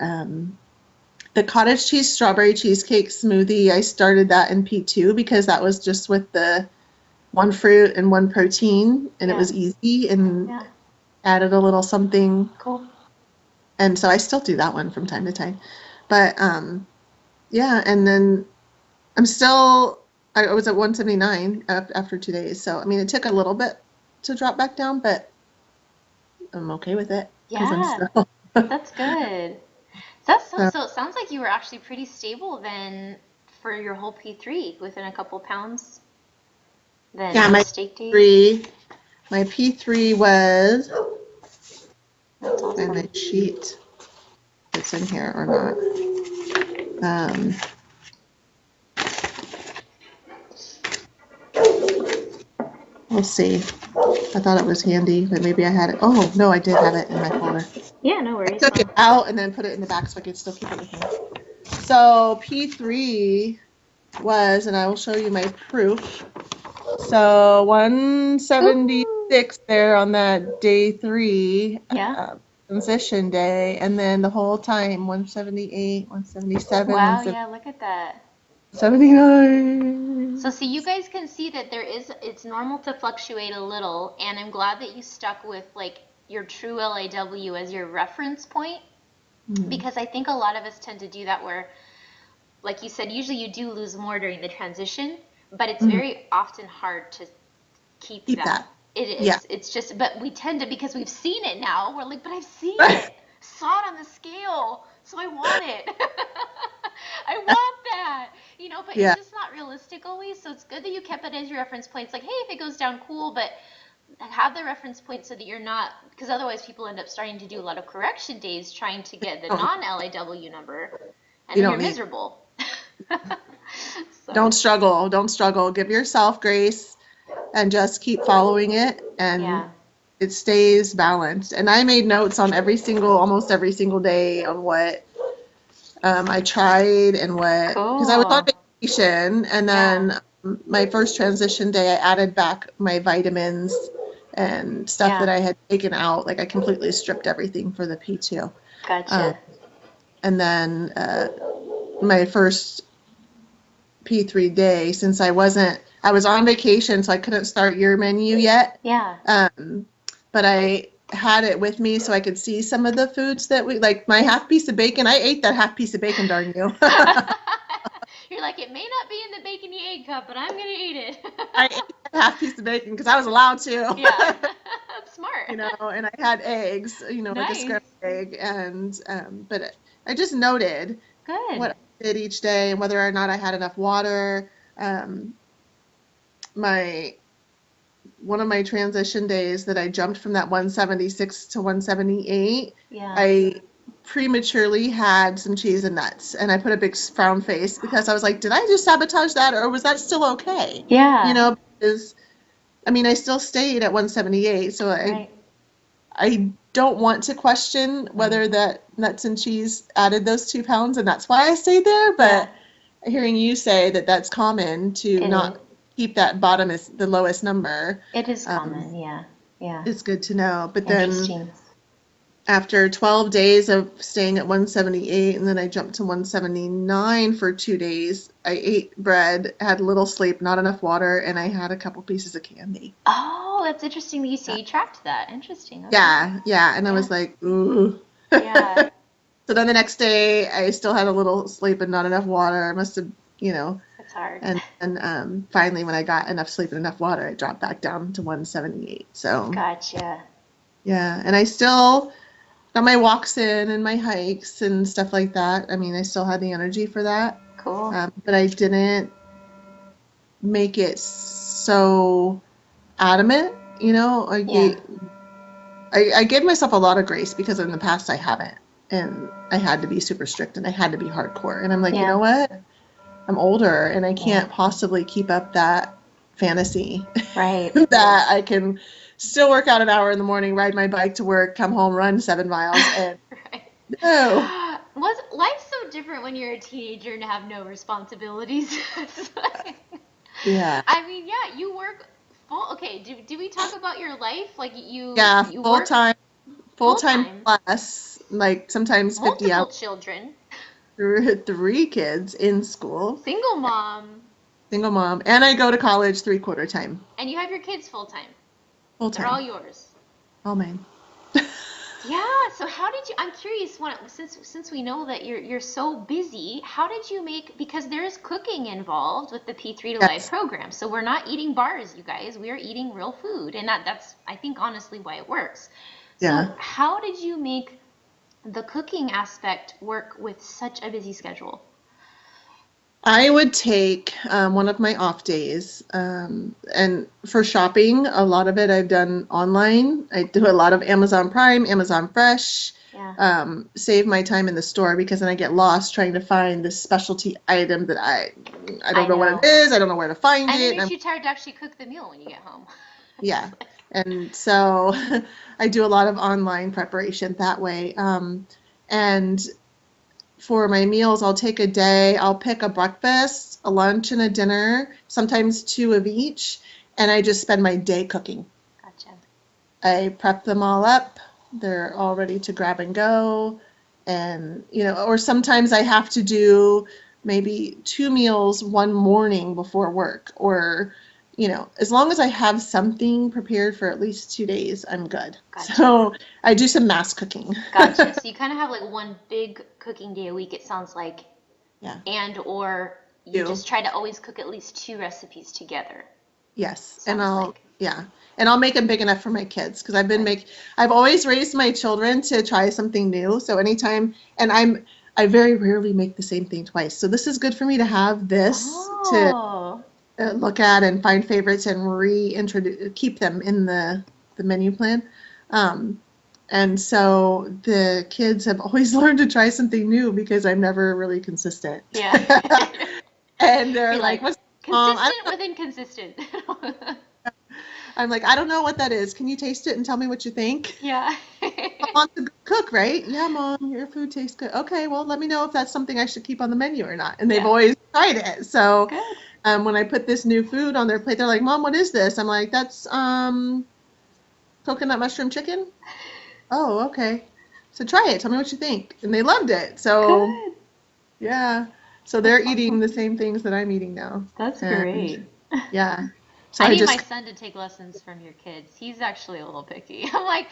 the cottage cheese strawberry cheesecake smoothie. I started that in P2 because that was just with the one fruit and one protein, and it Yeah. was easy and Yeah. added a little something. Cool. And so I still do that one from time to time. But yeah, and then I was at 179 after 2 days. So, I mean, it took a little bit to drop back down, but I'm okay with it because I'm Yeah, still. that's good. That's so, So, so it sounds like you were actually pretty stable then for your whole P3 within a couple pounds. Then yeah, no steak days. My P3 was, That's find awesome. my sheet, if it's in here or not. We'll see. I thought it was handy, but maybe I had it. Oh, no, I did have it in my folder. Yeah, no I worries. took it out and then put it in the back so I could still keep it with me. So P3 was, and I will show you my proof. So Ooh. 176 there on that day 3 Yeah. transition day, and then the whole time 178, 177, Wow, yeah, look at that. 179. So see, you guys can see that it's normal to fluctuate a little, and I'm glad that you stuck with like your true LAW as your reference point, because I think a lot of us tend to do that where, like you said, usually you do lose more during the transition, but it's Mhm. very often hard to keep Keep that. that. It Yeah. is. It's just, but we tend to, because we've seen it now, we're like, but I've seen it. Saw it on the scale, so I want it. I want that. But it's Yeah. just not realistic always. So it's good that you kept it as your reference point. It's like, hey, if it goes down, cool, but have the reference point so that you're not, because otherwise people end up starting to do a lot of correction days trying to get the Don't, non-LAW number, and you then you're don't need. miserable. Don't So, struggle. Don't struggle. Give yourself grace and just keep following it, and yeah. it stays balanced. And I made notes on almost every single day on what I tried and because I was on Cool. vacation, and Yeah. then my first transition day, I added back my vitamins and stuff that Yeah. I had taken out. Like I completely stripped everything for the P2. Um, Gotcha. and then my first P3 day, since I was on vacation, so I couldn't start your menu yet. Yeah. But I had it with me so I could see some of the foods that like my half piece of bacon. I ate that half piece of bacon, darn you. You're like, it may not be in the bacony egg cup, but I'm gonna eat it. I ate that half piece of bacon because I was allowed Yeah. to. That's smart. And I had eggs, like a Nice. scrambled egg, and but I just noted Good. what I did each day and whether or not I had enough water. Um, my One of my transition days that I jumped from that 176 to 178, Yeah. I prematurely had some cheese and nuts, and I put a big frown face because I was like, did I just sabotage that, or was that still okay? Yeah. Because I mean, I still stayed at 178, so Right. I don't want to question whether that nuts and cheese added those 2 pounds, and that's why I stayed there. Yeah. But hearing you say that that's common to It is. not keep that bottom as the lowest number, It is um, common. Yeah. Yeah. is good to know. But then Interesting. after 12 days of staying at 178, and then I jumped to 179 for 2 days, I ate bread, had little sleep, not enough water, and I had a couple pieces of candy. Oh, that's interesting that you say you tracked that. Interesting. Okay. Yeah, yeah. And I Yeah. was like, ooh. Yeah. So then the next day, I still had a little sleep and not enough water. I must have, That's hard. and finally, when I got enough sleep and enough water, I dropped back down to 178. So Gotcha. yeah, and I still got my walks in and my hikes and stuff like that. I mean, I still had the energy for that, Cool. but I didn't make it so adamant. I Yeah. I give myself a lot of grace because in the past I haven't. And I had to be super strict and I had to be hardcore. And I'm like, you know Yeah. what? I'm older and I Yeah. can't possibly keep up that fantasy Right. that I can still work out an hour in the morning, ride my bike to work, come home, run 7 miles, and Right. no. Was life's so different when you're a teenager and have no responsibilities? It's like- Yeah. I mean, yeah, you work full. Okay, do we talk about your life? Like Yeah, you full work time, full full time time, plus, like sometimes 50 multiple hours, children, three kids in school, single mom, single mom, and I go to college 3/4 time, and you have your kids full time. full They're all time, yours. all mine. Yeah, so how did you, I'm curious, since we know that you're so busy, how did you make, because there's cooking involved with the P3 to Life Yes. program. So we're not eating bars, you guys. We are eating real food. And that's I think honestly why it works. Yeah. So how did you make the cooking aspect work with such a busy schedule? I would take one of my off days, and for shopping, a lot of it I've done online. I do a lot of Amazon Prime, Amazon Fresh, Yeah. save my time in the store because then I get lost trying to find this specialty item that I I don't know what it know. is, I don't know where to find And it it, and makes I'm, you tired to actually cook the meal when you get home. yeah. It's like, And so I do a lot of online preparation that way. And for my meals, I'll take a day, I'll pick a breakfast, a lunch, and a dinner, sometimes two of each, and I just spend my day cooking. gotcha. I prep them all up, they're all ready to grab and go. And, or sometimes I have to do maybe two meals one morning before work, or, as long as I have something prepared for at least 2 days, I'm good. Gotcha. So I do some mass cooking. Gotcha. So you kind of have like one big cooking day a week, it sounds like, Yeah. and or you Do. just try to always cook at least two recipes together, Yes, and sounds like. I'll make them big enough for my kids because Good. I've always raised my children to try something new. So anytime, and I very rarely make the same thing twice. So this is good for me to have this to Oh, look at and find favorites and reintroduce, keep them in the menu plan. Um, and so the kids have always learned to try something new because I'm never really consistent. yeah. And they're You're like, like "What's mom?" consistent with inconsistent. I'm like, I don't know what that is. Can you taste it and tell me what you think? Yeah. I want to cook, right? Yeah, mom, your food tastes good. Okay, well, let me know if that's something I should keep on the menu or not. And they've Yeah. always tried it. So Good. when I put this new food on their plate, they're like, Mom, what is this? I'm like, that's coconut mushroom chicken. Oh, okay. So try it. Tell me what you think. And they loved it. So Good. yeah. So That's they're eating awesome. the same things that I'm eating now. That's And great. yeah. So I I need my just son to take lessons from your kids. He's actually a little picky. I'm like,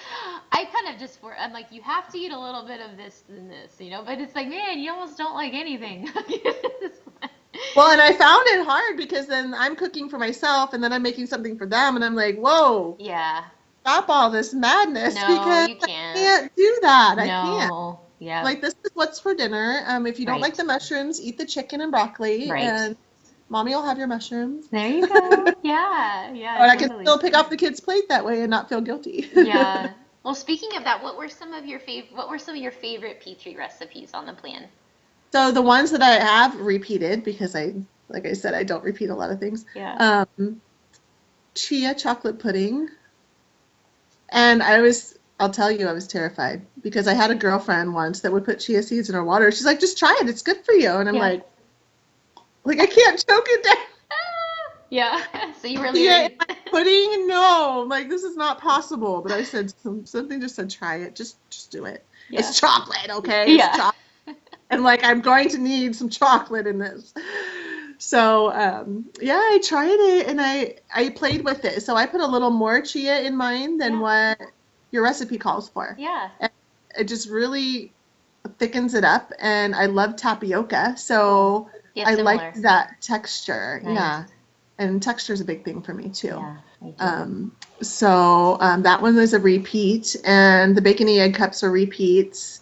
I kind of just I'm like, you have to eat a little bit of this and this, but it's like, man, you almost don't like anything. Well, and I found it hard because then I'm cooking for myself and then I'm making something for them, and I'm like, whoa, Yeah. stop all this madness No, because you I can't. can't do that. I can't. No. Yeah. Like, this is what's for dinner. If you don't like Right. the mushrooms, eat the chicken and broccoli, Right. and mommy will have your mushrooms. There you go. Yeah. Yeah, But I can totally. still pick off the kid's plate that way and not feel guilty. Yeah. Well, speaking of that, what were some of your favorite P3 recipes on the plan? So the ones that I have repeated, because like I said, I don't repeat a lot of things. Yeah. Chia chocolate pudding. And I'll tell you, I was terrified because I had a girlfriend once that would put chia seeds in her water. She's like, just try it. It's good for you. And I'm Yeah. like I can't choke it down. Yeah. So you really Yeah, in my pudding? No. I'm like, this is not possible. But I said, something just said, try it. Just do it. Yeah. It's chocolate, okay? It's Yeah. chocolate. And like, I'm going to need some chocolate in this. So, yeah, I tried it and I played with it. So I put a little more chia in mine than what your recipe calls for. Yeah. And it just really thickens it up. And I love tapioca. So Yeah, I similar. like that texture. Nice. Yeah. And texture is a big thing for me too. Yeah, I do. So that one was a repeat. And the bacon and egg cups are repeats.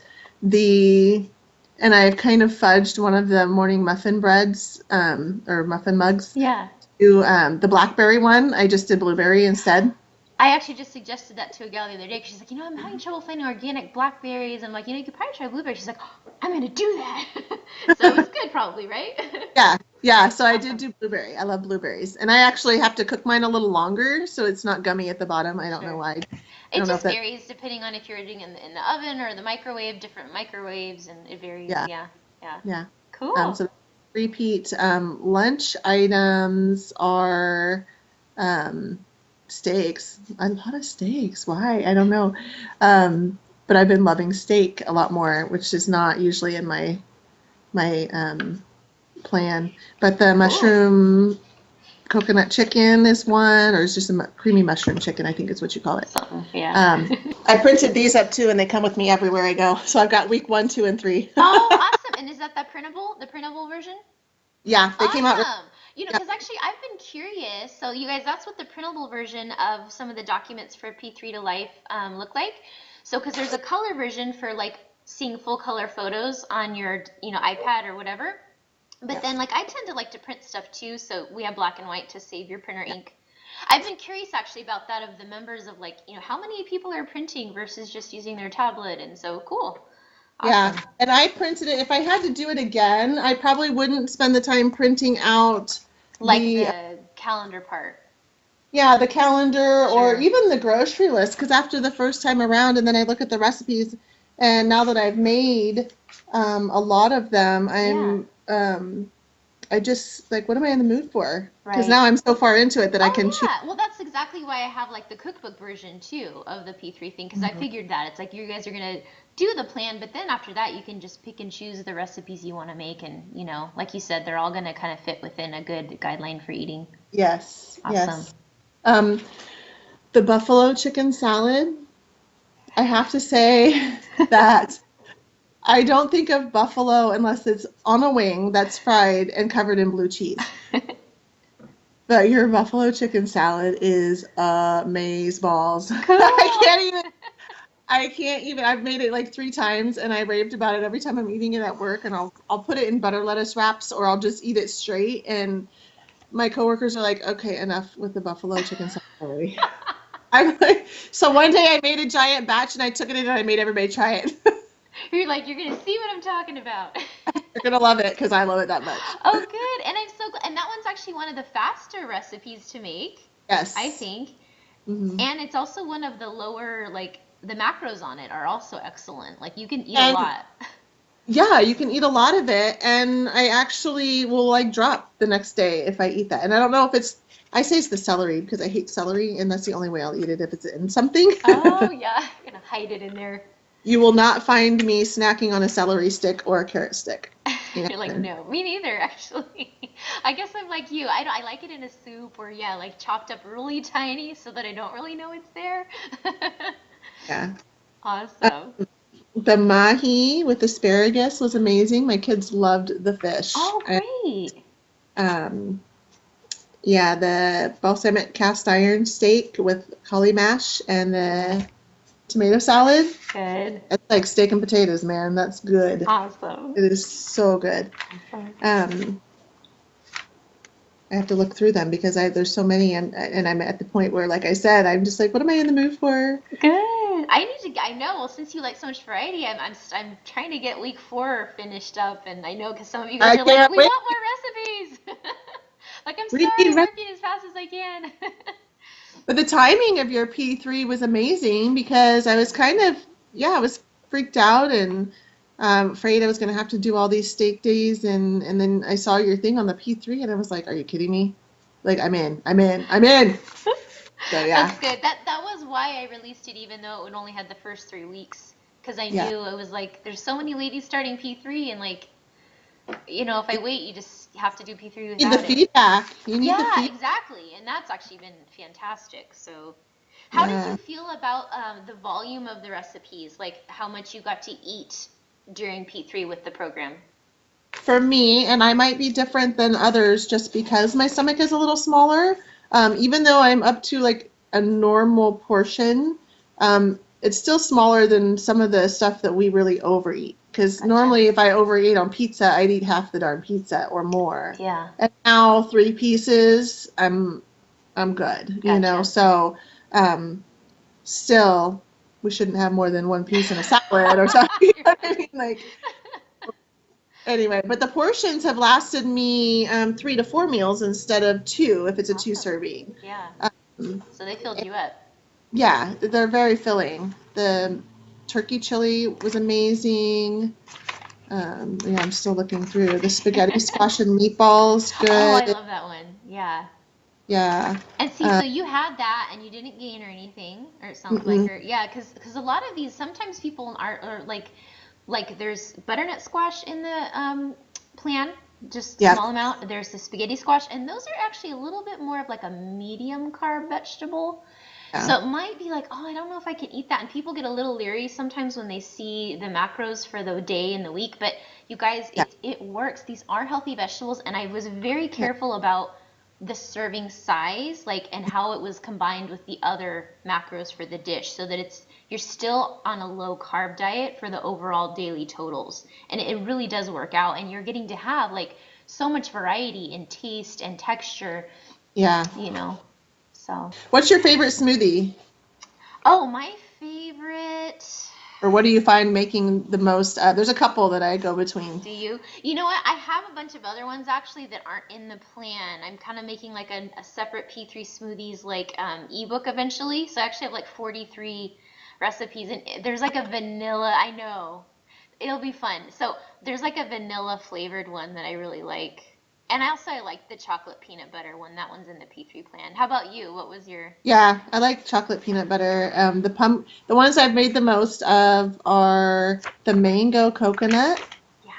And I've kind of fudged one of the morning muffin breads, or muffin mugs, Yeah. to the blackberry one. I just did blueberry instead. I actually just suggested that to a gal the other day because she's like, I'm having trouble finding organic blackberries. I'm like, you could probably try blueberries. She's like, oh, I'm gonna do that. So it was good, probably, right? Yeah, yeah. So I did Awesome. do blueberry. I love blueberries, and I actually have to cook mine a little longer so it's not gummy at the bottom. I don't know Sure. why. I It don't know if just that. varies depending on if you're doing it in the oven or the microwave, different microwaves, and it varies. Yeah, Yeah, yeah. yeah. Cool. So repeat lunch items are um, steaks. A lot of steaks. Why? I don't know. But I've been loving steak a lot more, which is not usually in my plan. But the Cool. mushroom coconut chicken is one, or it's just a creamy mushroom chicken, I think is what you call it. Something. Yeah. Um, I printed these up too, and they come with me everywhere I go. So I've got week 1, 2, and 3. Oh, awesome. And is that the printable version? Yeah, they came out. Awesome. Yeah, Because actually I've been curious. So you guys, that's what the printable version of some of the documents for P3 to Life look like. So because there's a color version for like seeing full color photos on your, iPad or whatever. But yeah, then like I tend to like to print stuff too, so we have black and white to save your printer ink. I've been curious actually about that of the members of like, how many people are printing versus just using their tablet, and so cool. yeah. Awesome. And I printed it. If I had to do it again, I probably wouldn't spend the time printing out Like the the calendar part. yeah, the calendar or Sure. even the grocery list. Because after the first time around, and then I look at the recipes, and now that I've made a lot of them, Yeah. I just like, what am I in the mood for? Because Right. now I'm so far into it that I Oh can choose. yeah. Well, that's exactly why I have like the cookbook version too of the P3 thing because I Mhm. figured that it's like you guys are gonna do the plan, but then after that you can just pick and choose the recipes you want to make, and like you said, they're all gonna kind of fit within a good guideline for eating. Yes, Awesome. yes. Um, the buffalo chicken salad, I have to say that I don't think of buffalo unless it's on a wing that's fried and covered in blue cheese. But your buffalo chicken salad is amaze balls. Cool. I can't even. I've made it like 3 times, and I raved about it every time I'm eating it at work. And I'll put it in butter lettuce wraps, or I'll just eat it straight. And my coworkers are like, "Okay, enough with the buffalo chicken salad already." I'm like, so one day I made a giant batch, and I took it in and I made everybody try it. You're like, you're gonna see what I'm talking about. They're gonna love it because I love it that much. Oh, good. And I'm so glad. And that one's actually one of the faster recipes to make, I Yes. think. Hmm. And it's also one of the lower, like, the macros on it are also excellent. Like, you can eat a And lot. yeah, you can eat a lot of it, and I actually will like drop the next day if I eat that. And I don't know if it's, I say it's the celery because I hate celery, and that's the only way I'll eat it if it's in something. Oh, yeah. I'm gonna hide it in there. You will not find me snacking on a celery stick or a carrot stick. You You're like, know? no, me neither, actually. I guess I'm like you. I like it in a soup or, yeah, like chopped up really tiny so that I don't really know it's there. Yeah. Uh, Awesome. the mahi with asparagus was amazing. My kids loved the fish. Oh, great. Um, yeah, the balsamic cast iron steak with cauli mash and the tomato salad. Good. It's like steak and potatoes, man. That's good. Awesome. It is so good. Awesome. Um, I have to look through them because there's so many, and I'm at the point where, like I said, I'm just like, what am I in the mood for? Good. I know. Well, since you like so much variety, I'm trying to get week 4 finished up, and I know because some of you guys I are like, can't we wait. want more recipes. Like, I'm We sorry, need I'm working as fast as I can. But the timing of your P3 was amazing because I was kind of, yeah, I was freaked out and afraid I was going to have to do all these steak days. And then I saw your thing on the P3 and I was like, are you kidding me? Like, I'm in, I'm in, I'm in. So, yeah, That's good. That was why I released it, even though it only had the first 3 weeks, because I yeah. knew it was like there's so many ladies starting P3, and like if I wait, you just have to do P3 You need the without it. feedback. You need the Yeah, feedback. exactly. And that's actually been fantastic. So, how did you Yeah. feel about the volume of the recipes? Like how much you got to eat during P3 with the program? For me, and I might be different than others just because my stomach is a little smaller, even though I'm up to like a normal portion, it's still smaller than some of the stuff that we really overeat. Because Gotcha. normally, if I overeat on pizza, I'd eat half the darn pizza or more. Yeah, And now 3 pieces, I'm good, you know. gotcha. So Um, Still, we shouldn't have more than one piece in a salad or something. You know what I mean? Like, anyway, but the portions have lasted me 3 to 4 meals instead of two if it's a two Awesome. serving. Yeah. Um, So they filled you up. yeah, they're very filling. The turkey chili was amazing. Yeah, I'm still looking through the spaghetti squash and meatballs. Oh, I Good. love that one. Yeah. Yeah. And see, Uh, so you had that and you didn't gain or anything, or it sounds like, mm-mm. or yeah, because a lot of these sometimes people are like there's butternut squash in the plan, just Yeah. small amount. There's the spaghetti squash, and those are actually a little bit more of like a medium carb vegetable. Yeah. So it might be like, oh, I don't know if I can eat that. And people get a little leery sometimes when they see the macros for the day and the week. But you guys, Yeah. it works. These are healthy vegetables. And I was very Yeah. careful about the serving size, like, and how it was combined with the other macros for the dish so that you're still on a low carb diet for the overall daily totals. And it really does work out. And you're getting to have like so much variety in taste and texture, Yeah. you know. So. What's your favorite smoothie? Oh, my favorite. Or what do you find making the most? There's a couple that I go between. Do you? You know what? I have a bunch of other ones actually that aren't in the plan. I'm kind of making like a separate P3 smoothies like ebook eventually. So I actually have like 43 recipes, and there's like a vanilla. I know it'll be fun. So there's like a vanilla flavored one that I really like, and I like the chocolate peanut butter one. That one's in the P3 plan. How about you? What was your? Yeah, I like chocolate peanut butter. The ones I've made the most of are the mango coconut. Yeah,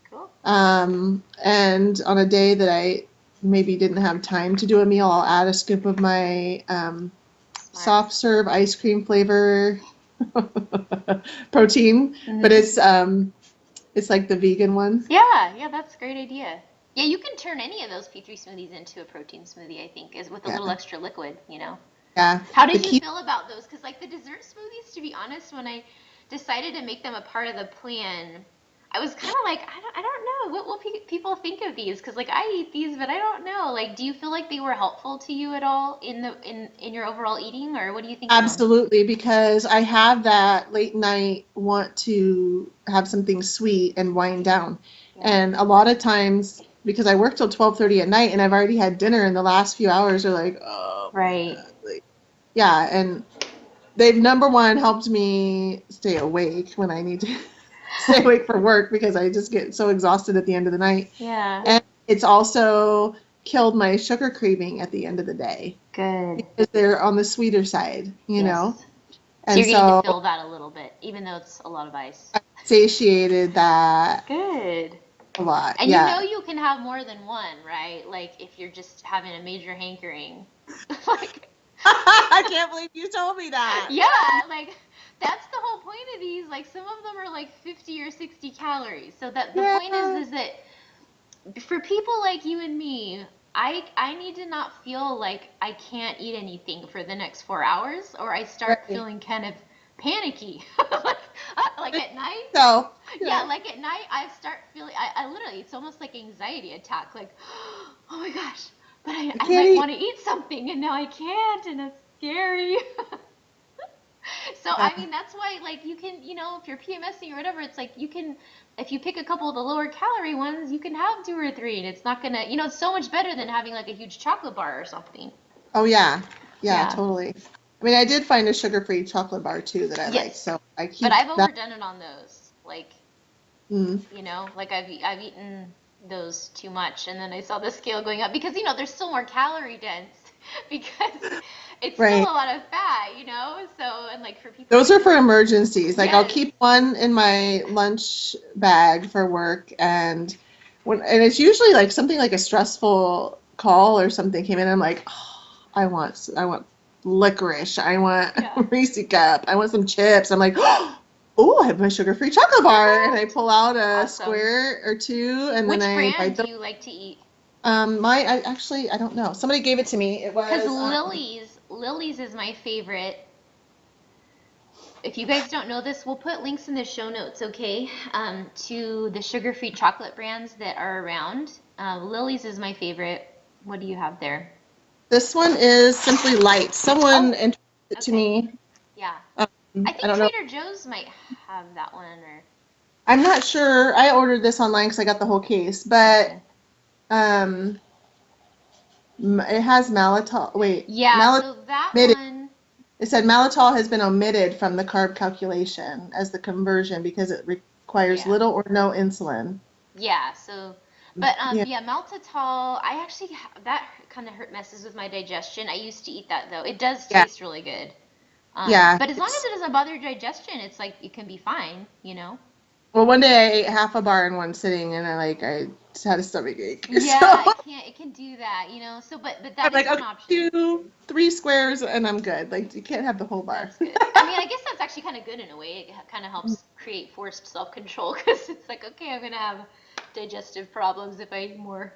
cool. And on a day that I maybe didn't have time to do a meal, I'll add a scoop of my Smart. soft serve ice cream flavor protein, but Hmm. it's like the vegan one. Yeah, yeah, that's a great idea. Yeah, you can turn any of those P3 smoothies into a protein smoothie, I think, is with a little Yeah, extra liquid, you know. yeah. How The did you key. feel about those? Because like the dessert smoothies, to be honest, when I decided to make them a part of the plan, I was kind of like, I don't know, what will people think of these? Because like I eat these, but I don't know. Like, do you feel like they were helpful to you at all in in your overall eating, or what do you think of them? Absolutely, because I have that late night want to have something sweet and wind down. Yeah. And a lot of times, because I work till 12:30 at night and I've already had dinner in the last few hours, are like, oh my Right. God. Like, yeah, and they've number one helped me stay awake when I need to stay awake for work because I just get so exhausted at the end of the night. Yeah. And it's also killed my sugar craving at the end of the day Good. because they're on the sweeter side, you know? Yes. So And you're getting to so fill that a little bit, even though it's a lot of ice. I satiated that Good. a lot. And you know Yeah. you can have more than one, right? Like if you're just having a major hankering. Like I can't believe you told me that. yeah, like that's the whole point of these. Like some of them are like 50 or 60 calories. So that the point Yeah. is that for people like you and me, I need to not feel like I can't eat anything for the next 4 hours, or I start Right. feeling kind of panicky, like at night. So, Yeah, yeah. like at night I start feeling I literally it's almost like anxiety attack, like oh my gosh, but I I can't might eat. want to eat something and now I can't and it's scary. So Yeah. I mean that's why like you can if you're PMSing or whatever it's like you can if you pick a couple of the lower calorie ones you can have two or three and it's not gonna it's so much better than having like a huge chocolate bar or something. Oh, yeah. Yeah, Yeah. totally. I mean, I did find a sugar-free chocolate bar too that I like, Yes. so I But keep I've that. overdone it on those. Like Mm, like I've eaten those too much, and then I saw the scale going up because they're still more calorie dense because it's still right. a lot of fat, So and like for people Those like are for emergencies. Like I'll yes, keep one in my lunch bag for work, and it's usually like something like a stressful call or something came in. I'm like, oh, I want licorice. I want yeah, Reese cup. I want some chips. I'm like, oh, I have my sugar-free chocolate bar, and I perfect, pull out a awesome. square or two, and then Which I brand bite do them. you like to eat? I actually I don't know. Somebody gave it to me. It Because was Lily's is my favorite. If you guys don't know this, we'll put links in the show notes, okay? To the sugar-free chocolate brands that are around. Lily's is my favorite. What do you have there? this one is Simply Light. Someone Oh, introduced it to Okay. me. Yeah. Um, I I think don't know. Trader Joe's might have that one or I'm not sure. I ordered this online because I got the whole case, but okay. um, it has maltol. Wait, Yeah, maltol so that omitted. one, It said maltol has been omitted from the carb calculation as the conversion because it requires yeah. little or no insulin. Yeah, so but Yeah, yeah, maltitol, I actually that kind of hurt messes with my digestion. I used to eat that though. It does yeah, taste really good. yeah. But as long as it doesn't bother your digestion, it's like it can be fine, you know? Well, one day I ate half a bar in one sitting, and I just had a stomach ache. So Yeah, it can do that, you know. So but that I'm is like, one okay, option. 2, 3 squares, and I'm good. Like you can't have the whole bar. That's good. I mean, I guess that's actually kind of good in a way. It kind of helps create forced self-control because it's like, okay, I'm gonna have digestive problems if I eat more.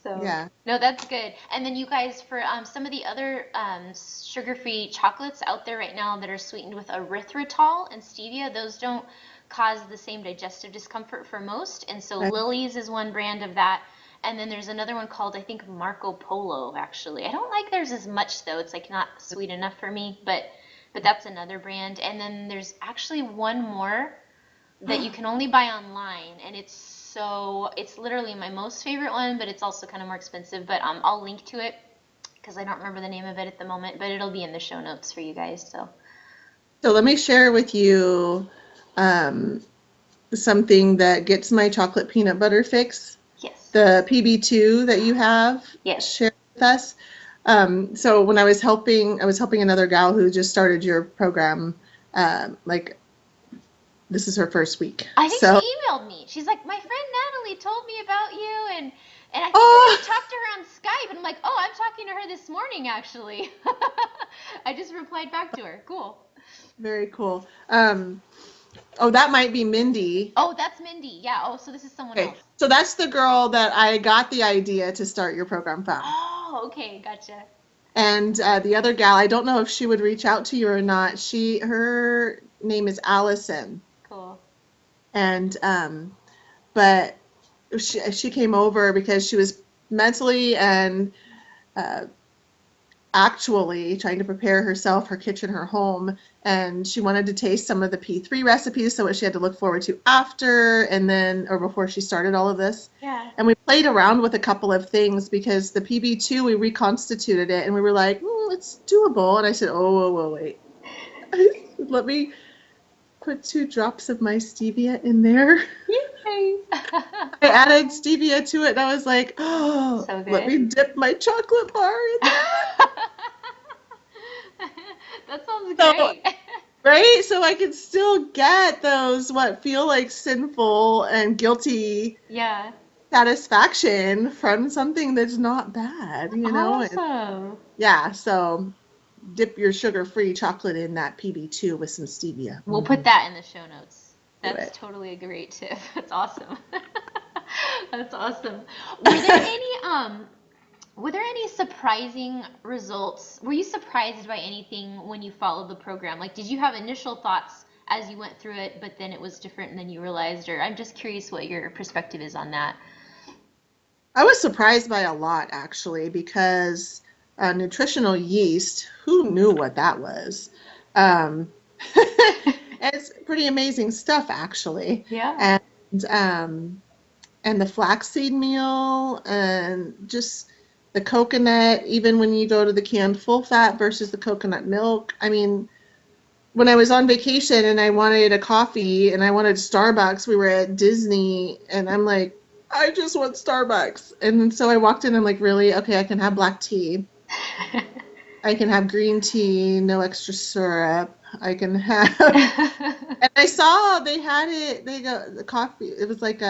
So, Yeah. no, that's good. And then you guys, for some of the other sugar-free chocolates out there right now that are sweetened with erythritol and stevia, those don't cause the same digestive discomfort for most. And so Okay. Lily's is one brand of that. And then there's another one called, I think, Marco Polo, actually. I don't like theirs as much though. It's like not sweet enough for me, but that's another brand. And then there's actually one more that you can only buy online, and it's literally my most favorite one, but it's also kind of more expensive. But I'll link to it because I don't remember the name of it at the moment, but it'll be in the show notes for you guys. So So let me share with you um, something that gets my chocolate peanut butter fix. yes, The PB2 that you have yes. shared with us. So when I was helping another gal who just started your program. Like this is her first week. I think she So, emailed me. She's like, my friend Natalie told me about you, and I think you're oh, gonna talk to her on Skype. And I'm like, oh, I'm talking to her this morning actually. I just replied back to her. Cool. very cool. Oh, that might be Mindy. Oh, that's Mindy. Yeah. Oh, so this is someone Okay, else. so that's the girl that I got the idea to start your program from. Oh, okay, gotcha. And the other gal, I don't know if she would reach out to you or not. Her name is Allison, Cool. and but she came over because she was mentally and uh, actually trying to prepare herself, her kitchen, her home, and she wanted to taste some of the P3 recipes, so what she had to look forward to after and then or before she started all of this. Yeah. And we played around with a couple of things because the PB2 we reconstituted it and we were like, it's doable. And I said, oh, wait, let me put 2 drops of my stevia in there. Yay! I added stevia to it and I was like, So let good. me dip my chocolate bar in that. That sounds So great. right? So I can still get those what feel like sinful and guilty Yeah. satisfaction from something that's not bad. And Awesome. yeah, so dip your sugar-free chocolate in that PB2 with some stevia. We'll put that in the show notes. Do That's it. totally a great tip. That's awesome. That's awesome. Were there any were there any surprising results? Were you surprised by anything when you followed the program? Like, did you have initial thoughts as you went through it, but then it was different than you realized? Or I'm just curious what your perspective is on that. I was surprised by a lot actually because nutritional yeast, who knew what that was? Um, it's pretty amazing stuff actually. Yeah. And um, and the flaxseed meal and just the coconut, even when you go to the canned full fat versus the coconut milk. I mean, when I was on vacation and I wanted a coffee and I wanted Starbucks, we were at Disney and I'm like, I just want Starbucks. And so I walked in, I'm like, really? Okay, I can have black tea. I can have green tea, no extra syrup. I can have, and I saw they had it, they got the coffee. It was like,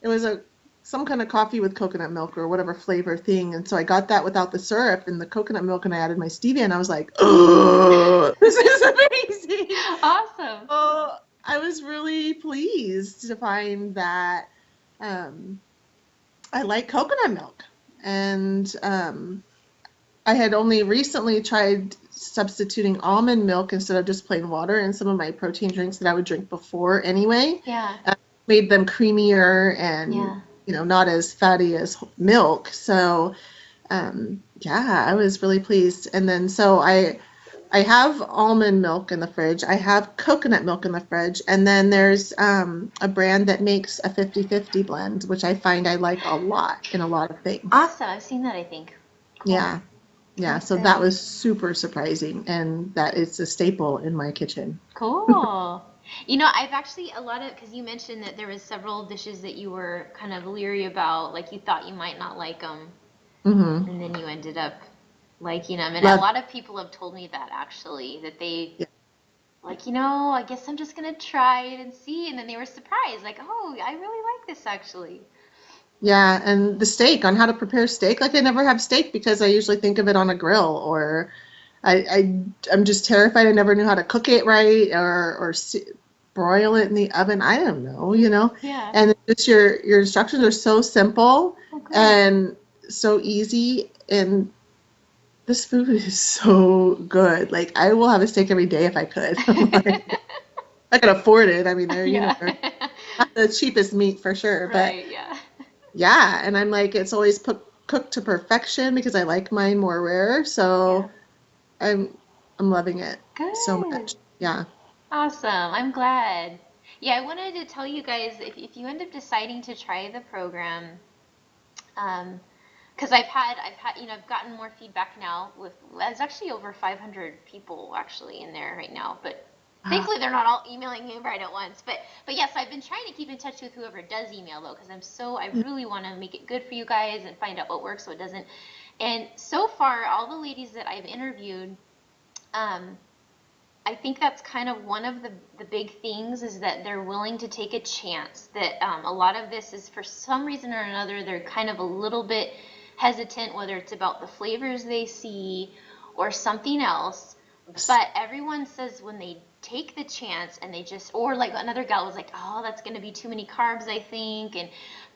it was a some kind of coffee with coconut milk or whatever flavor thing. And so I got that without the syrup and the coconut milk and I added my stevia and I was like, oh, this is amazing. Awesome. Oh, I was really pleased to find that um, I like coconut milk. And I had only recently tried substituting almond milk instead of just plain water in some of my protein drinks that I would drink before anyway. Yeah. Made them creamier and Yeah. not as fatty as milk. So Yeah, I was really pleased. And then so I have almond milk in the fridge. I have coconut milk in the fridge. And then there's a brand that makes a 50-50 blend, which I find I like a lot in a lot of things. Awesome. I've seen that, I think. Cool. Yeah. Yeah. That's So that good. was super surprising. And that is a staple in my kitchen. Cool. I've actually a lot of, because you mentioned that there was several dishes that you were kind of leery about, like you thought you might not like them, Hmm. and then you ended up liking them. And a Love. lot of people have told me that actually, that they Yeah. like, I guess I'm just gonna try it and see. And then they were surprised, like, oh, I really like this actually. Yeah. And the steak, on how to prepare steak. Like I never have steak because I usually think of it on a grill or I'm just terrified. I never knew how to cook it right or broil it in the oven. I don't know. Yeah. And it's just your instructions are so simple Oh, good. and so easy. And this food is so good. Like I will have a steak every day if I could. I'm like, I could afford it. I mean, Yeah. they're not the cheapest meat for sure, but Right, yeah. yeah. And I'm like, it's always cooked to perfection because I like mine more rare. Yeah. So I'm I'm loving it so Good. much. Yeah. Awesome. I'm glad. Yeah, I wanted to tell you guys if you end up deciding to try the program, um, because I've gotten more feedback now there's actually over 500 people actually in there right now, but Wow. thankfully they're not all emailing me right at once. But yes, I've been trying to keep in touch with whoever does email though, because I really want to make it good for you guys and find out what works, what doesn't. And so far, all the ladies that I've interviewed, um, I think that's kind of one of the big things is that they're willing to take a chance. That a lot of this is for some reason or another, they're kind of a little bit hesitant, whether it's about the flavors they see or something else. Yes. But everyone says when they take the chance and or like another gal was like, oh, that's going to be too many carbs, I think.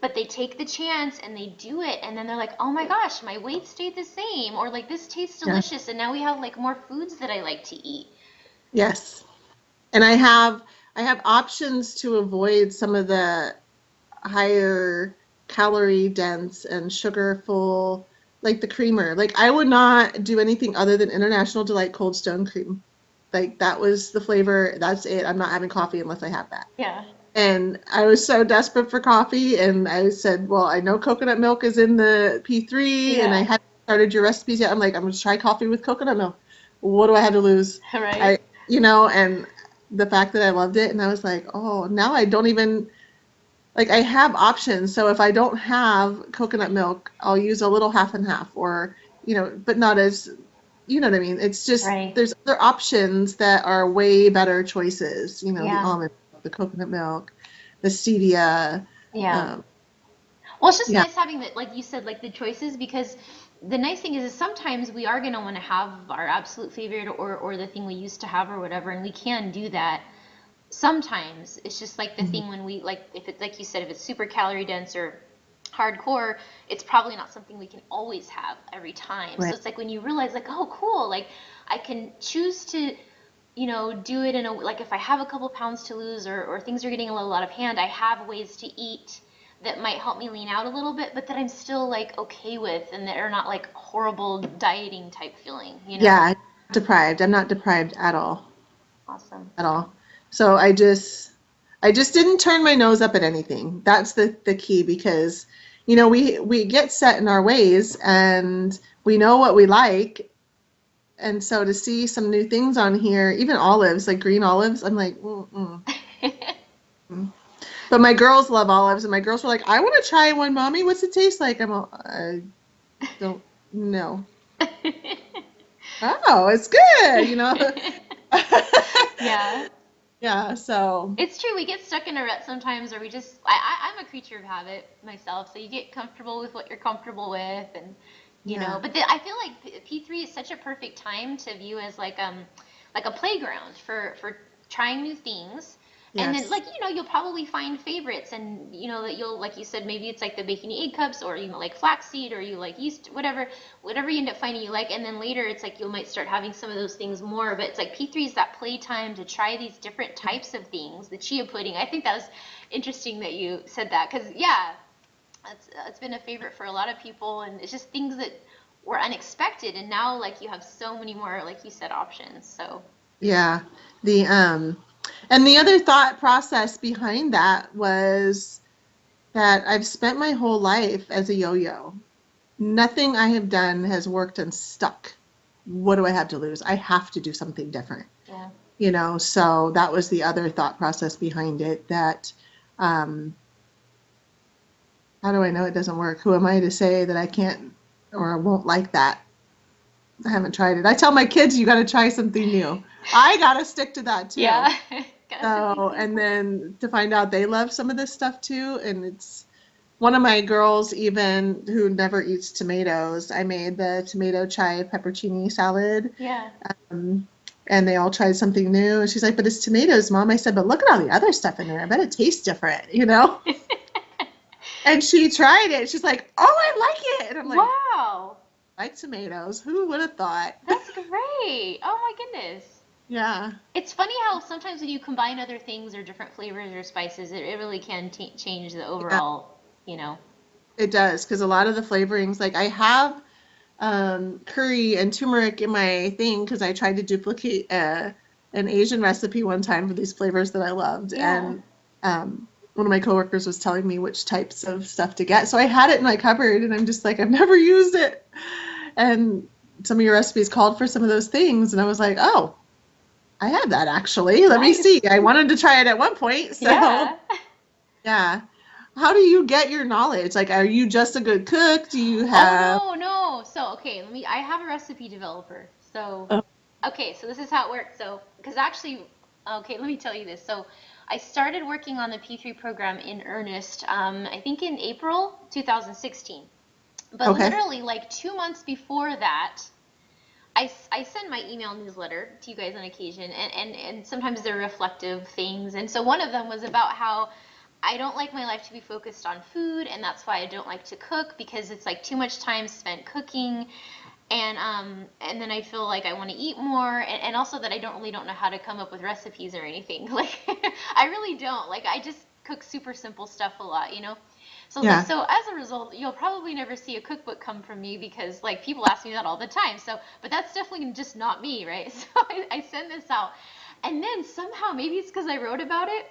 But they take the chance and they do it. And then they're like, oh my gosh, my weight stayed the same. Or like, this tastes Yeah. delicious. And now we have like more foods that I like to eat. Yes. And I have options to avoid some of the higher calorie dense and sugar full like the creamer. Like I would not do anything other than International Delight Cold Stone Cream. Like that was the flavor. That's it. I'm not having coffee unless I have that. Yeah. And I was so desperate for coffee, and I said, "Well, I know coconut milk is in the P3, and I Yeah. hadn't started your recipes yet." I'm like, "I'm going to try coffee with coconut milk. What do I have to lose?" Right. I, and the fact that I loved it, and I was like, "Oh, now I don't even like I have options. So if I don't have coconut milk, I'll use a little half and half, or but not as, you know what I mean? It's just Right. there's other options that are way better choices. The Yeah. almond milk, the coconut milk, the stevia. Yeah. Um, Well, it's just yeah, nice having that, like you said, like the choices, because the nice thing is sometimes we are going to want to have our absolute favorite or the thing we used to have or whatever, and we can do that. Sometimes it's just like the mhm, thing when we like if it's like you said, if it's super calorie dense or hardcore, it's probably not something we can always have every time. So right. it's like when you realize like, oh, cool, like I can choose to do it in a like if I have a couple pounds to lose or things are getting a little out of hand, I have ways to eat that might help me lean out a little bit, but that I'm still like okay with and that are not like horrible dieting type feeling. Yeah, I'm not deprived. I'm not deprived at all, Awesome. at all. So I just didn't turn my nose up at anything. That's the key because we get set in our ways and we know what we like. And so to see some new things on here, even olives, like green olives, I'm like, mm-mm. But my girls love olives, and my girls were like, I want to try one, mommy. What's it taste like? I'm all, I don't know. Oh, it's good. Yeah. Yeah, so It's true. We get stuck in a rut sometimes, or we just. I'm a creature of habit myself, so you get comfortable with what you're comfortable with, and. yeah, But I feel like P3 is such a perfect time to view as like a playground for trying new things. And then, yes, you'll probably find favorites, and that you'll, like you said, maybe it's like the bacon egg cups, or like flaxseed, or you like yeast, whatever you end up finding you like. And then later, it's like you might start having some of those things more. But it's like P3 is that playtime to try these different types of things. The chia pudding, I think that was interesting that you said that, because yeah, it's been a favorite for a lot of people, and it's just things that were unexpected, and now like you have so many more, like you said, options. So Yeah. The and the other thought process behind that was that I've spent my whole life as a yo-yo. Nothing I have done has worked and stuck. What do I have to lose? I have to do something different. yeah, So that was the other thought process behind it, that um, how do I know it doesn't work? Who am I to say that I can't or I won't like that? I haven't tried it. I tell my kids, you got to try something new. I got to stick to that too. yeah, gotta set the So, and example. then to find out they love some of this stuff too. And it's one of my girls, even who never eats tomatoes, I made the tomato chive pepperoni salad. Yeah. Um, and they all tried something new. And she's like, but it's tomatoes, Mom. I said, but look at all the other stuff in there. I bet it tastes different. And she tried it. She's like, oh, I like it. And I'm like, Wow, like tomatoes. Who would have thought? that's great. Oh my goodness. Yeah, It's funny how sometimes when you combine other things or different flavors or spices, it really can change the yeah, overall, you know. it does. Because a lot of the flavorings, like I have curry and turmeric in my thing because I tried to duplicate an Asian recipe one time for these flavors that I loved. Yeah. And one of my coworkers was telling me which types of stuff to get. So I had it in my cupboard and I'm just like, I've never used it. And some of your recipes called for some of those things. And I was like, oh, I have that actually. Let me see. Nice. I wanted to try it at one point. So Yeah. yeah. How do you get your knowledge? Like, are you just a good cook? Do you Oh have, no, no. So, okay, I have a recipe developer. So, oh, okay, so this is how it works. So, because actually, okay, let me tell you this. So, I started working on the P3 program in earnest, I think in April 2016. But okay. literally, like 2 months before that, I send my email newsletter to you guys on occasion, and sometimes they're reflective things. And so one of them was about how I don't like my life to be focused on food, and that's why I don't like to cook because it's like too much time spent cooking, and then I feel like I want to eat more, and also that I don't know how to come up with recipes or anything. Like I really don't. Like I just cook super simple stuff a lot, you know? So I was like, Yeah. so as a result, you'll probably never see a cookbook come from me because like people ask me that all the time. So, but that's definitely just not me, right? So I send this out. And then somehow, maybe it's because I wrote about it,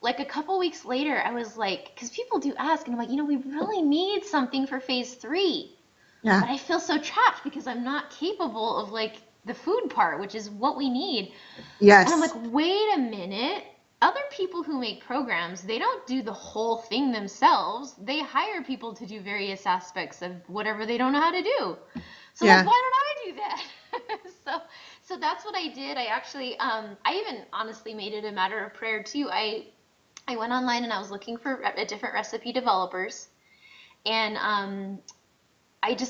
like a couple weeks later, I was like, because people do ask, and I'm like, we really need something for phase 3. Yeah. But I feel so trapped because I'm not capable of like the food part, which is what we need. And I'm like, Yes. wait a minute. Other people who make programs, they don't do the whole thing themselves. They hire people to do various aspects of whatever they don't know how to do. So like, Yeah. why don't I do that? So that's what I did. I actually, I even honestly made it a matter of prayer too. I went online and I was looking for different recipe developers, and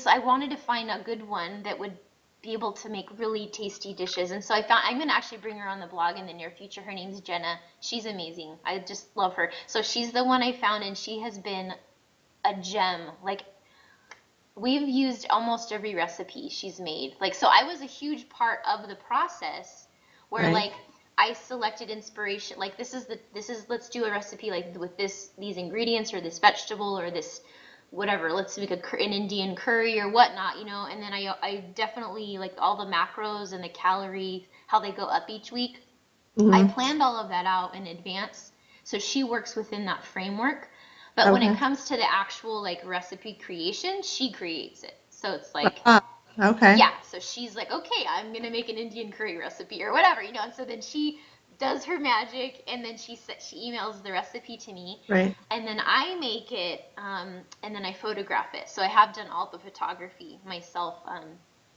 I wanted to find a good one that would be able to make really tasty dishes. And so I found I'm gonna actually bring her on the blog in the near future. Her name's Jenna. She's amazing. I just love her. So she's the one I found, and she has been a gem. Like we've used almost every recipe she's made. Like so I was a huge part of the process where Right. like I selected inspiration. Like this is let's do a recipe like with these ingredients or this vegetable or this whatever. Let's make an Indian curry or whatnot, And then I definitely like all the macros and the calorie how they go up each week. I Hmm. planned all of that out in advance, so she works within that framework. But when it Okay. comes to the actual like recipe creation, she creates it. So it's like Ah, okay. yeah, so she's like, okay, I'm gonna make an Indian curry recipe or whatever. And so then she does her magic, and then she emails the recipe to me, Right. and then I make it, and then I photograph it. So I have done all the photography myself.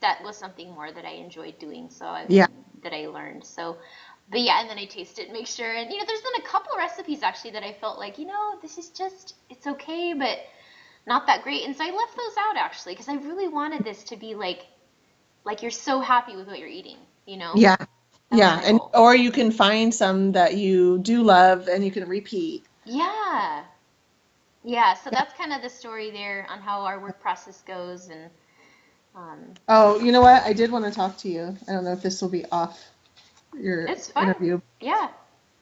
That was something more that I enjoyed doing, Yeah. that I learned. So, but yeah, and then I taste it, and make sure, and there's been a couple recipes actually that I felt like, this is just it's okay, but not that great. And so I left those out actually because I really wanted this to be like you're so happy with what you're eating. Yeah. That was Yeah. my And goal. or you can find some that you do love and you can repeat. Yeah. Yeah, so that's kind of the story there on how our work process goes, and um Oh, you know what? I did want to talk to you. I don't know if this will be off your it's fine. interview. Yeah.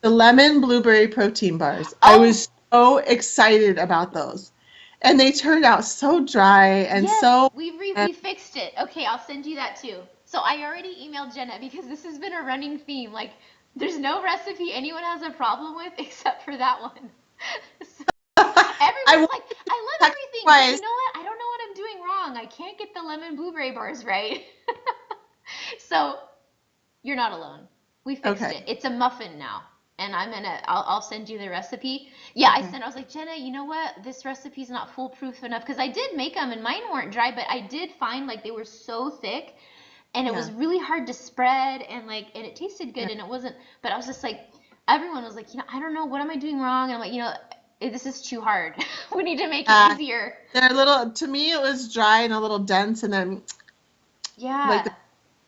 The lemon blueberry protein bars. I Oh, was so excited about those. and they turned out so dry and Yes, so, we fixed it. Okay, I'll send you that too. So I already emailed Jenna because this has been a running theme. Like, there's no recipe anyone has a problem with except for that one. So I everyone's will like, I love text everything, but you twice. know what? I don't know what I'm doing wrong. I can't get the lemon blueberry bars right. So you're not alone. We fixed it. Okay. It's a muffin now. And I'll send you the recipe. Yeah, Okay. I was like, Jenna, you know what? This recipe's not foolproof enough. Because I did make them and mine weren't dry, but I did find like they were so thick and it Yeah. was really hard to spread and it tasted good Yeah. and it wasn't, but I was just like, everyone was like, I don't know, what am I doing wrong? And I'm like, this is too hard. We need to make it Uh, easier. they're a little, to me, it was dry and a little dense. And then, like, Yeah.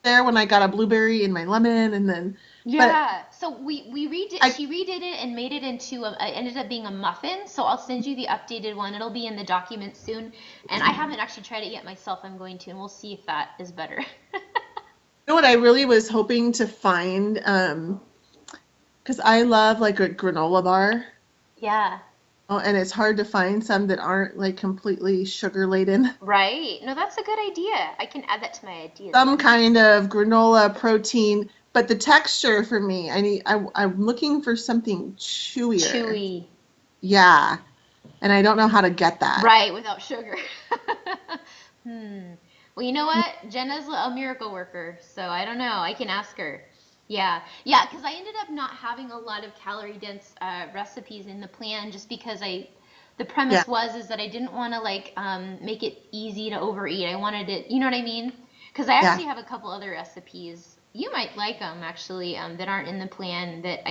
there when I got a blueberry in my lemon, and then, but Yeah. So we redid. I, She redid it and made it into it ended up being a muffin. So I'll send you the updated one. It'll be in the documents soon. And I haven't actually tried it yet myself. I'm going to, and we'll see if that is better. you know what I really was hoping to find, because I love like a granola bar. Yeah. Oh, and it's hard to find some that aren't like completely sugar laden. Right. No, that's a good idea. I can add that to my ideas Some then. kind of granola protein, but the texture for me, I'm looking for something chewier. Chewy. Yeah, and I don't know how to get that. Right, without sugar. Hmm. Well, you know what? Jenna's a miracle worker, so I don't know. I can ask her. Yeah, yeah, because I ended up not having a lot of calorie dense recipes in the plan just because the Yeah, premise was is that I didn't want to like make it easy to overeat. I wanted it, you know what I mean? Because I yeah. actually have a couple other recipes. You might like them actually that aren't in the plan that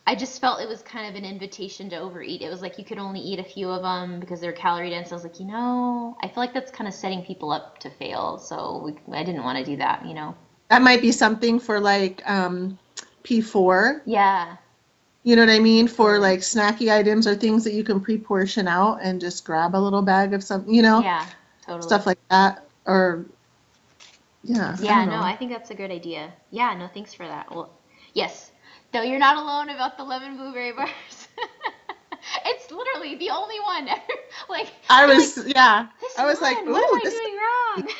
I just felt it was kind of an invitation to overeat. It was like you could only eat a few of them because they're calorie dense. I was like, I feel like that's kind of setting people up to fail. So I didn't want to do that. That might be something for like P4. Yeah, You know what I mean? For totally. like snacky items or things that you can pre-portion out and just grab a little bag of something, Yeah, totally. stuff like that. Or yeah, I Yeah, don't no, know. I think that's a good idea. Yeah, no, thanks for that. Well, yes. Though you're not alone about the lemon blueberry bars. It's literally the only one. Like, I you're like, was, yeah, this I was like, one, what am ooh, I this is doing gonna be wrong?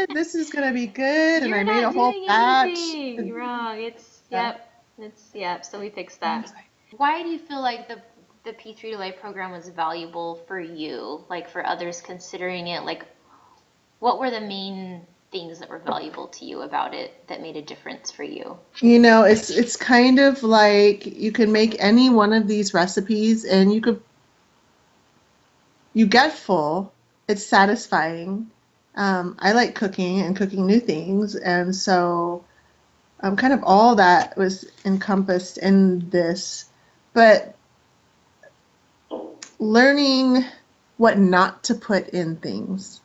good. This is gonna be good. And I You're made a not whole doing batch. anything wrong. Yeah. Yep. So we fixed that. Why do you feel like the P3 to Life program was valuable for you, like for others considering it? Like, what were the main things that were valuable to you about it that made a difference for you? It's kind of like you can make any one of these recipes and you get full. It's satisfying. I like cooking and cooking new things, and so kind of all that was encompassed in this. But learning what not to put in things,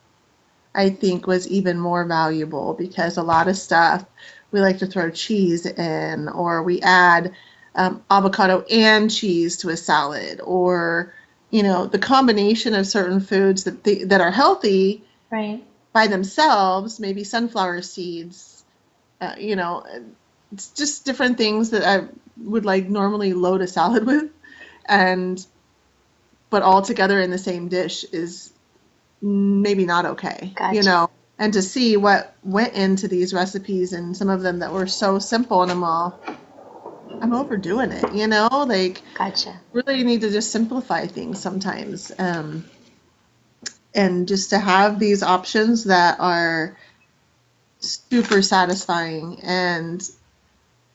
I think, was even more valuable because a lot of stuff we like to throw cheese in, or we add avocado and cheese to a salad, or the combination of certain foods that are healthy Right. by themselves, maybe sunflower seeds, uh, you know, it's just different things that I would like normally load a salad with, and but all together in the same dish is maybe not okay. Gotcha. And to see what went into these recipes and some of them that were so simple and I'm overdoing it. Like Gotcha. really need to just simplify things sometimes. And just to have these options that are super satisfying and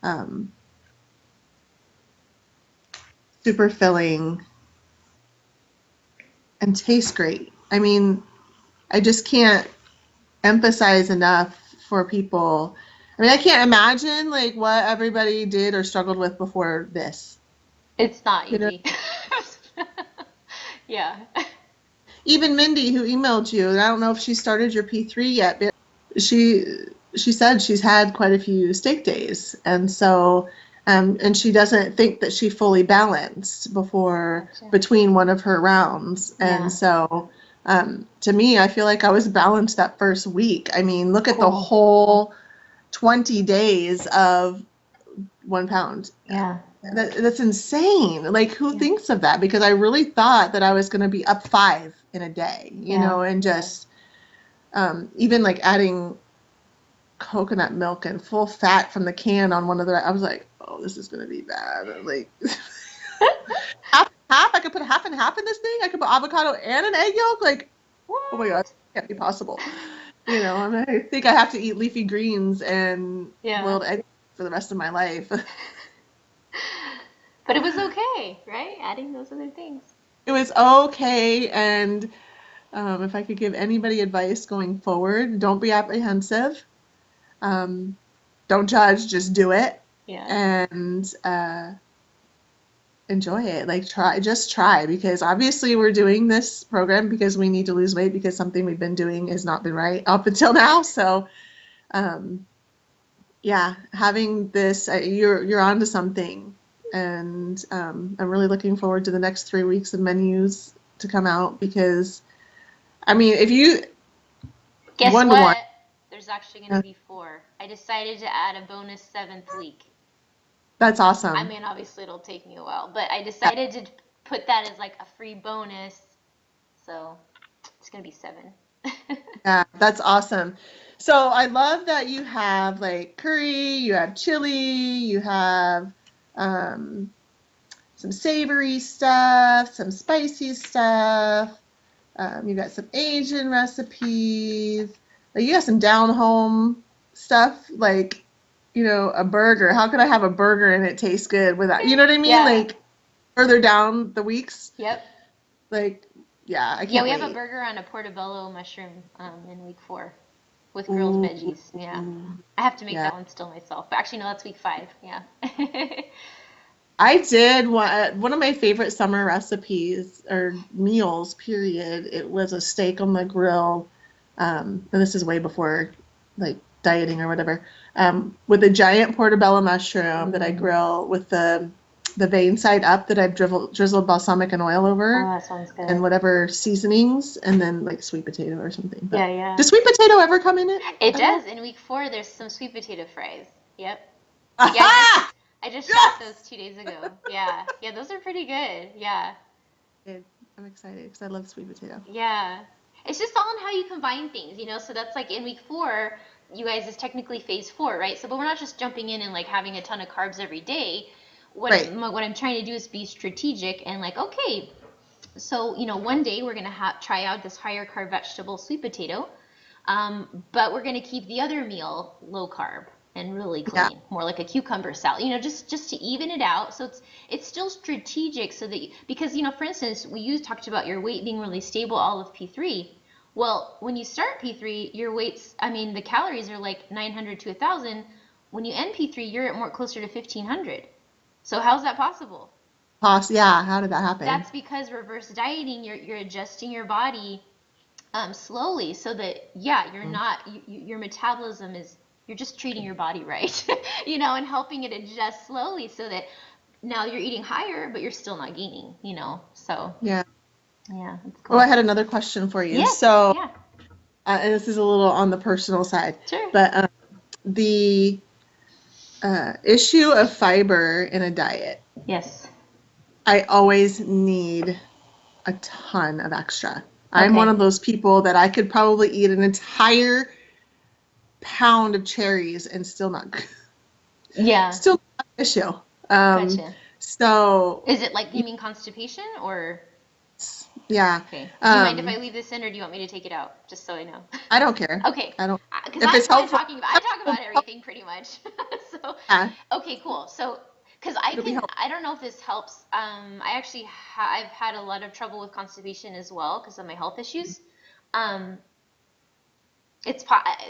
um, super filling and taste great. I mean, I just can't emphasize enough for people. I mean, I can't imagine like what everybody did or struggled with before this. It's not You know, easy. Yeah. even Mindy who emailed you, and I don't know if she started your P3 yet, but she she said she's had quite a few steak days, and she doesn't think that she fully balanced before Gotcha. between one of her rounds, and Yeah. so to me, I feel like I was balanced that first week. I mean, look at the Cool. whole 20 days of 1 pound. Yeah. That's insane. Like, who Yeah. thinks of that? Because I really thought that I was going to be up 5 in a day, Yeah. and just even like adding coconut milk and full fat from the can on one of the, I was like, oh, this is going to be bad. Like, half, I could put half and half in this thing. I could put avocado and an egg yolk. Like, oh my God, What? can't be possible. And I think I have to eat leafy greens and Yeah. boiled eggs for the rest of my life. But it was okay, right? Adding those other things. It was okay. And if I could give anybody advice going forward, don't be apprehensive. Um, don't judge, just do it Yeah. and enjoy it. Like, just try, because obviously we're doing this program because we need to lose weight because something we've been doing has not been right up until now. So, um, yeah, having this, you're onto something, and I'm really looking forward to the next 3 weeks of menus to come out because, I mean, if you Guess one to one, what? There's actually going to be 4. I decided to add a bonus 7th week. that's I awesome. mean, obviously it'll take me a while, but I Yeah, decided to put that as like a free bonus. So it's going to be 7. yeah, that's awesome. So I love that you have like curry, you have chili, you have um, some savory stuff, some spicy stuff. You got some Asian recipes. Like, you got some down home stuff, like, a burger. How could I have a burger and it tastes good without, you know what I mean? Yeah. Like, further down the weeks, Yep. like, yeah, I Yeah, can't we have a wait. burger on a portobello mushroom in week 4 with grilled Ooh, veggies. Yeah. I have to make yeah. that one still myself. But actually, no, that's week 5. Yeah. I did one of my favorite summer recipes or meals, period. It was a steak on the grill. And this is way before like dieting or whatever. With a giant portobello mushroom that I grill with the vein side up that I've drizzled balsamic and oil Oh, over that sounds and good. whatever seasonings, and then like sweet potato or something. But Yeah, yeah. does sweet potato ever come in it It at all? does. In week 4, there's some sweet potato fries. Yep. Yeah, Aha! I just shot Yes! those 2 days ago. Yeah. Yeah, those are pretty good. Yeah. Good. I'm excited because I love sweet potato. Yeah. It's just all in how you combine things. So that's like in week 4, you guys is technically phase 4, right? So, but we're not just jumping in and like having a ton of carbs every day. Right. What I'm trying to do is be strategic and like, okay, so one day we're gonna try out this higher carb vegetable sweet potato, but we're gonna keep the other meal low carb and really Yeah. clean, more like a cucumber salad. Just to even it out. So it's still strategic so that because for instance, you talked about your weight being really stable all of P3. Well, when you start P3, your weights, I mean, the calories are like 900 to 1,000. When you end P3, you're at more closer to 1,500. So how's that possible? Yeah. How did that happen? That's because reverse dieting, you're adjusting your body slowly so that yeah, you're not your metabolism is you're just treating your body right, and helping it adjust slowly so that now you're eating higher, but you're still not gaining. So Yeah. yeah, it's Oh, I cool. had another question for you. Yes, So, yeah, and this is a little on the personal side, sure. but the issue of fiber in a diet, Yes. I always need a ton of extra. I'm one Okay. of those people that I could probably eat an entire pound of cherries and still not, Yeah, still not an issue. Um, gotcha. so, Is it like you mean constipation or yeah. okay? Do you mind if I Um, leave this in or do you want me to take it out just so I know? I don't care. Okay, I don't, because if that's it's fine helpful, talking about. I talk about everything pretty much. So, yeah, okay, cool. So, because it'll be helpful. I don't know if this helps. I actually I've had a lot of trouble with constipation as well because of my health issues. Um,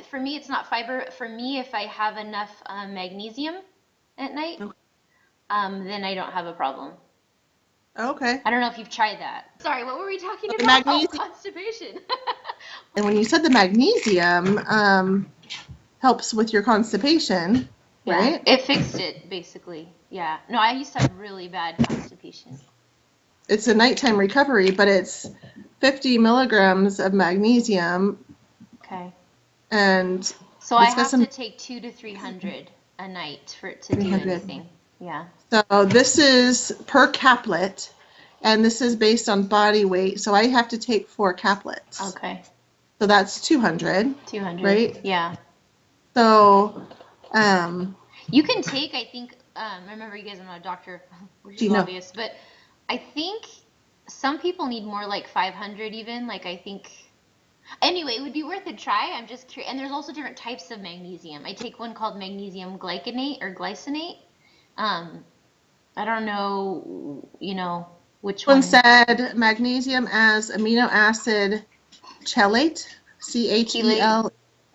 for me, it's not fiber. For me, if I have enough magnesium at night, then I don't have a problem. Okay. I don't know if you've tried that. Sorry, what were we talking So the about? Oh, magnesium, constipation. and when you said the magnesium helps with your constipation, Yeah, right? it fixed it basically. Yeah. No, I used to have really bad constipation. It's a nighttime recovery, but it's 50 milligrams of magnesium, Okay. and So I it's got have to some take 200 to 300 a night for it to do 300. anything. Yeah. So this is per caplet, and this is based on body weight. So I have to take 4 caplets. Okay. So that's 200, 200. right? Yeah. So, um, You can take, I think, remember you guys, I'm not a doctor, which do is you know? obvious, but I think some people need more like 500 even. Like, I think, anyway, it would be worth a try. I'm just curious. And there's also different types of magnesium. I take one called magnesium glycinate or glycinate. Um, I don't know, which One one. said magnesium as amino acid chelate, Chelate. Chelate, I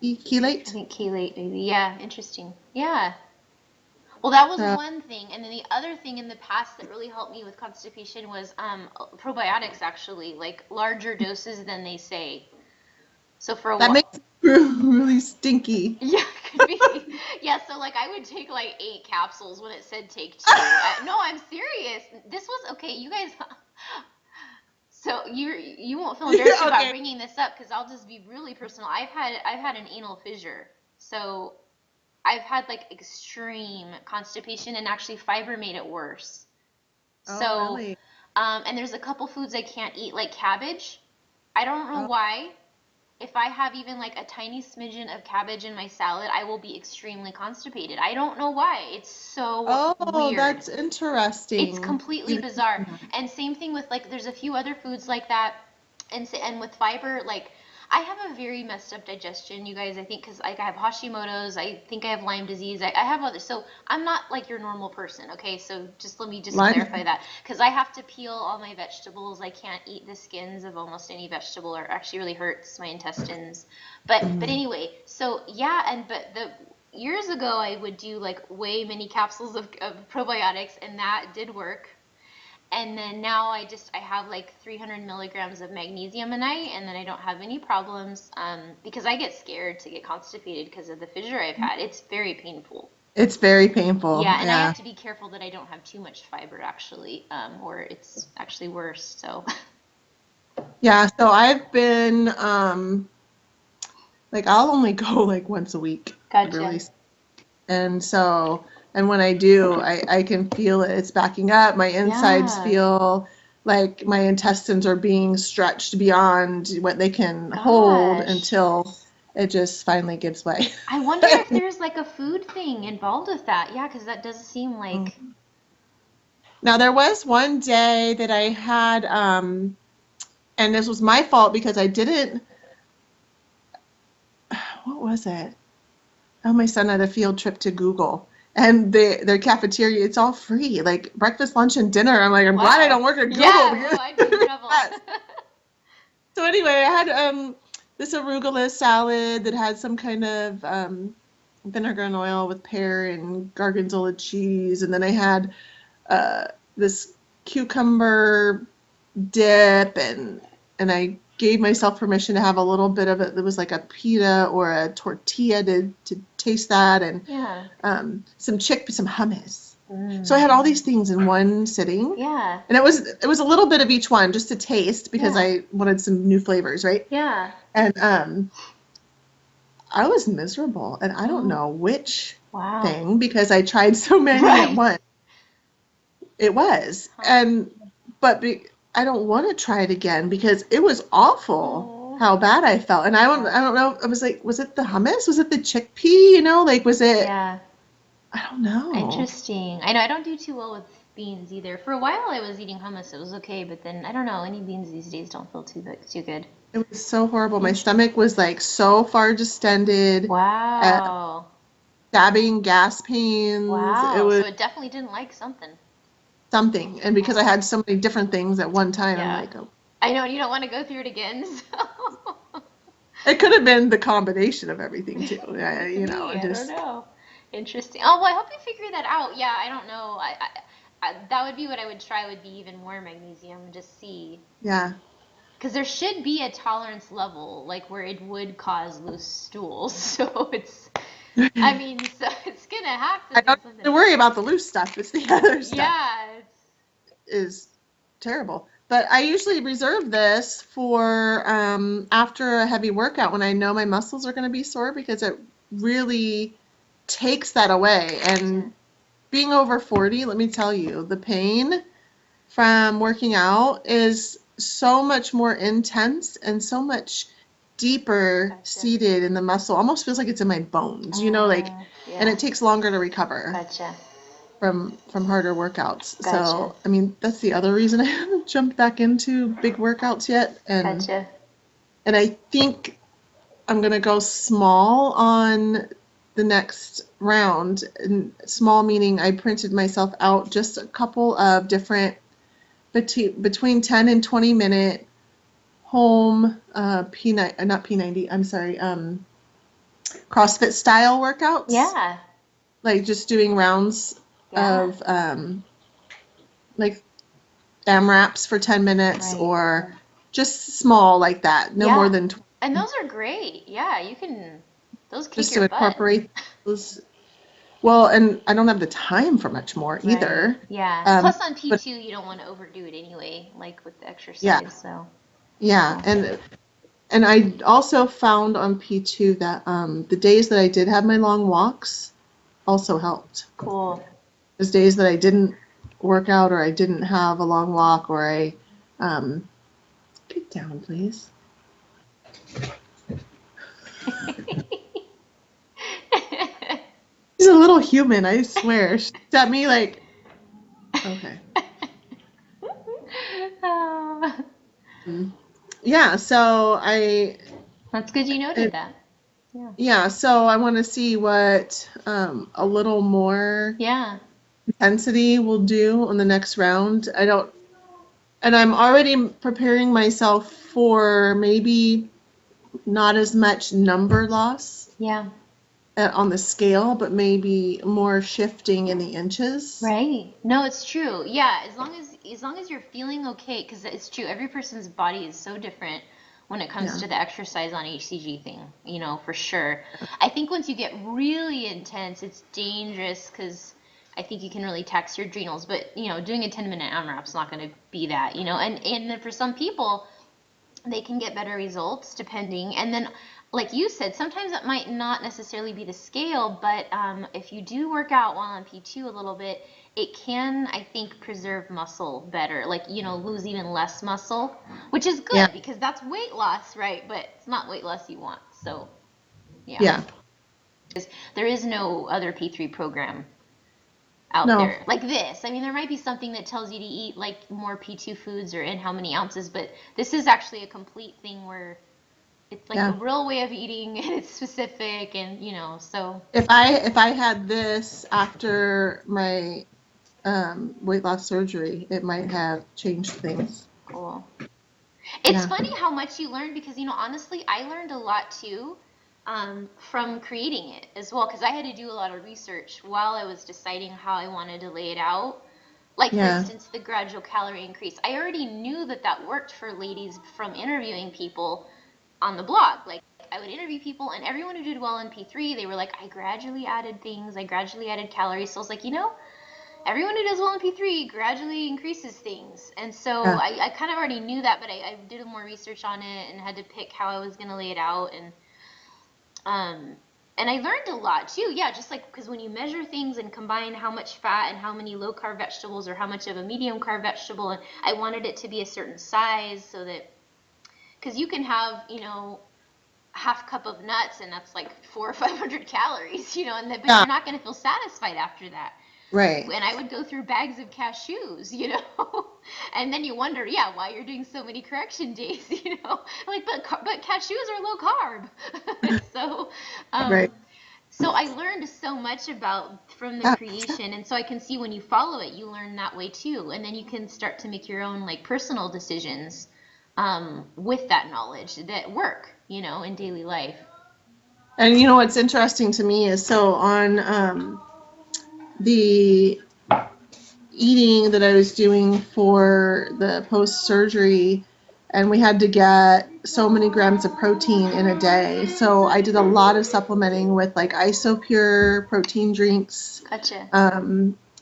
chelate. think chelate, maybe. Yeah, interesting. Yeah. Well, that was So one thing, and then the other thing in the past that really helped me with constipation was probiotics. Actually, like larger doses than they say. So for a that while, makes it really stinky. yeah, could be. Yeah, so like I would take like 8 capsules when it said take 2. No, I'm serious. This was okay. You guys, so you won't feel embarrassed about Okay. bringing this up because I'll just be really personal. I've had an anal fissure, so I've had like extreme constipation, and actually fiber made it worse. Oh, So, really? and there's a couple foods I can't eat, like cabbage. I don't know Oh, why. If I have even like a tiny smidgen of cabbage in my salad, I will be extremely constipated. I don't know why. It's so oh, weird. that's It's interesting. completely You bizarre. mentioned that. And same thing with like there's a few other foods like that. And with fiber, like I have a very messed up digestion, you guys. I think because like I have Hashimoto's, I think I have Lyme disease. I have others, so I'm not like your normal person. Okay, so just let me just clarify Lime. that because I have to peel all my vegetables. I can't eat the skins of almost any vegetable, or it actually really hurts my intestines. But Mhm. anyway, so yeah, but the years ago I would do like way many capsules of probiotics, and that did work. And then now I have like 300 milligrams of magnesium a night, and then I don't have any problems, because I get scared to get constipated because of the fissure I've had. It's very painful. It's very painful. Yeah, and I Yeah. have to be careful that I don't have too much fiber actually, or it's actually worse. So Yeah. So I've been like I'll only go like once a week, gotcha. really. And so, and when I do, I can feel it. It's backing up. My insides Yeah. feel like my intestines are being stretched beyond what they can hold Gosh. until it just finally gives way. I wonder if there's like a food thing involved with that. Yeah, because that does seem like. Now, there was one day that I had, and this was my fault because I didn't, what was it? Oh, my son had a field trip to Google. And their cafeteria, it's all free, like breakfast, lunch, and dinner. I'm like, I'm glad I Wow. don't work at Google Yeah, oh, because I'd be in trouble. So anyway, I had this arugula salad that had some kind of vinegar and oil with pear and gorgonzola cheese, and then I had uh, this cucumber dip, and I gave myself permission to have a little bit of it. There was like a pita or a tortilla to taste that, and Yeah. some hummus. So I Mm. had all these things in one sitting, Yeah. and it was a little bit of each one just to taste because Yeah. I wanted some new flavors, right? Yeah. And I was miserable, and I don't Oh, know which wow. thing because I tried so many at Right. once. It was, Huh. I don't want to try it again because it was awful Oh. how bad I felt. And Yeah. I don't know. I was like, was it the hummus? Was it the chickpea? Like was it? Yeah. I don't know. Interesting. I know I don't do too well with beans either. For a while I was eating hummus. It was okay, but then I don't know. Any beans these days don't feel too good. It was so horrible. My Interesting. stomach was like so far distended, Wow. stabbing gas pains. It Wow. was So it definitely didn't like something. something. And because I Wow. had so many different things at one time, I'm Yeah. like, oh, I know you don't want to go through it again, so it could have been the combination of everything too. it could be. I don't Just know. Interesting. Oh, well, I hope you figure that out. Yeah, I don't know. That would be what I would try. Would be even more magnesium. Just see, yeah. because there should be a tolerance level, like where it would cause loose stools. So it's, I mean, so it's gonna have to I be don't have something. to worry about the loose stuff. It's the other stuff Yeah, it's is terrible. But I usually reserve this for after a heavy workout when I know my muscles are going to be sore because it really takes that away. gotcha. being over 40, let me tell you, the pain from working out is so much more intense and so much deeper Gotcha. seated in the muscle. Almost feels like it's in my bones, you know, like, and Yeah. it takes longer to recover Gotcha. from harder workouts. Gotcha. So, I mean, that's the other reason I haven't jumped back into big workouts yet. Gotcha. And I think I'm gonna go small on the next round. And small meaning I printed myself out just a couple of different between 10 and 20-minute home not P90, I'm sorry, CrossFit style workouts. Yeah. Like just doing rounds Yeah. of like AMRAPs for 10 minutes Right. or just small like that. No more Yeah. than And those are great. Yeah, those kick just your to butt. incorporate those. Well, and I don't have the time for much more Right. either. Yeah. Plus on But P2, you don't want to overdo it anyway, like with the yeah, exercise. So, yeah. And I also found on P2 that the days that I did have my long walks also helped. cool. Those days that I didn't work out or I didn't have a long walk or I get down, please. She's a little human, I swear. She's at me like, okay. Yeah, so That's good you noted that. Yeah. yeah, so I want to see what a little more Yeah. intensity will do on the next round. And I'm already preparing myself for maybe not as much number loss Yeah. on the scale, but maybe more shifting in the inches. Right. No, it's true. Yeah, as long as you're feeling okay, because it's true. Every person's body is so different when it comes Yeah. to the exercise on HCG thing, for sure. I think once you get really intense, it's dangerous because I think you can really tax your adrenals. But doing a 10-minute AMRAP's not going to be that. And then for some people, they can get better results depending. And then, like you said, sometimes it might not necessarily be the scale, but if you do work out while on P2 a little bit, it can, I think, preserve muscle better. Like, lose even less muscle, which is Yeah. good because that's weight loss, right? But it's not weight loss you want. So, yeah. Yeah. There is no other P3 program out No. there like this. I mean, there might be something that tells you to eat like more P2 foods or in how many ounces, but this is actually a complete thing where it's like a Yeah. real way of eating and it's specific and so If I had this after my weight loss surgery, it might have changed things. cool. It's Yeah. funny how much you learn because honestly, I learned a lot too from creating it as well because I had to do a lot of research while I was deciding how I wanted to lay it out. Like, for Yeah. instance, the gradual calorie increase. I already knew that worked for ladies from interviewing people on the blog. Like, I would interview people, and everyone who did well in P3, they were like, I gradually added things, I gradually added calories. So I was like, everyone who does well in P3 gradually increases things. And so Yeah. I kind of already knew that, but I did more research on it and had to pick how I was going to lay it out. And I learned a lot too. Yeah, just like because when you measure things and combine how much fat and how many low carb vegetables or how much of a medium carb vegetable, and I wanted it to be a certain size so that because you can have half cup of nuts and that's like 400 or 500 calories, but Yeah. you're not going to feel satisfied after that. Right. And I would go through bags of cashews, and then you wonder, yeah, why you're doing so many correction days, like, but cashews are low carb. So, Right. so I learned so much from the Yeah. creation, and so I can see when you follow it, you learn that way too, and then you can start to make your own like personal decisions with that knowledge that work, in daily life. And what's interesting to me is so on the eating that I was doing for the post-surgery, and we had to get so many grams of protein in a day. So I did a lot of supplementing with like Isopure protein drinks Gotcha.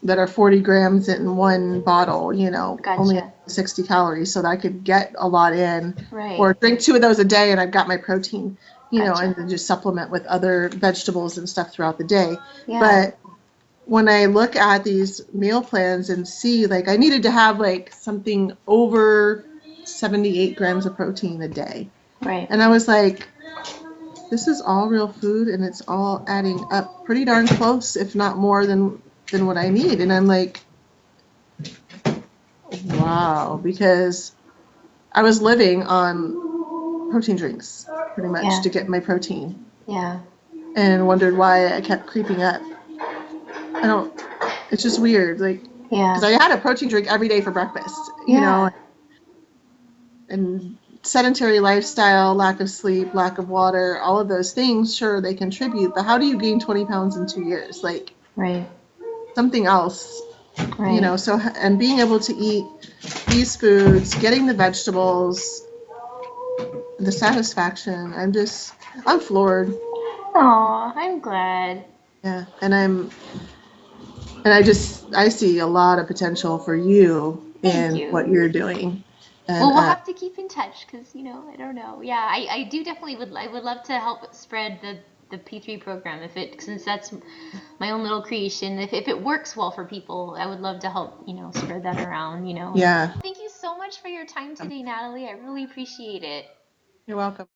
that are 40 grams in one bottle, only Gotcha. 60 calories, so that I could get a lot in. Right. Or drink 2 of those a day and I've got my protein, Gotcha. and then just supplement with other vegetables and stuff throughout the day. Yeah. But when I look at these meal plans and see, like, I needed to have like something over 78 grams of protein a day. Right. And I was like, this is all real food and it's all adding up pretty darn close, if not more than what I need. And I'm like, wow, because I was living on protein drinks pretty much Yeah. to get my protein Yeah. and wondered why I kept creeping up. I don't, it's just weird. Like, Yeah. because I had a protein drink every day for breakfast, Yeah. and sedentary lifestyle, lack of sleep, lack of water, all of those things, sure, they contribute, but how do you gain 20 pounds in 2 years? Like, Right. something else, Right. so, and being able to eat these foods, getting the vegetables, the satisfaction, I'm floored. Aw, I'm glad. Yeah, I see a lot of potential for you Thank in what you. you're doing. And Well, we'll have to keep in touch because, I don't know. Yeah, I do definitely I would love to help spread the P3 program since that's my own little creation. If it works well for people, I would love to help, spread that around. yeah, Thank you so much for your time today, Natalie. I really appreciate it. you're welcome.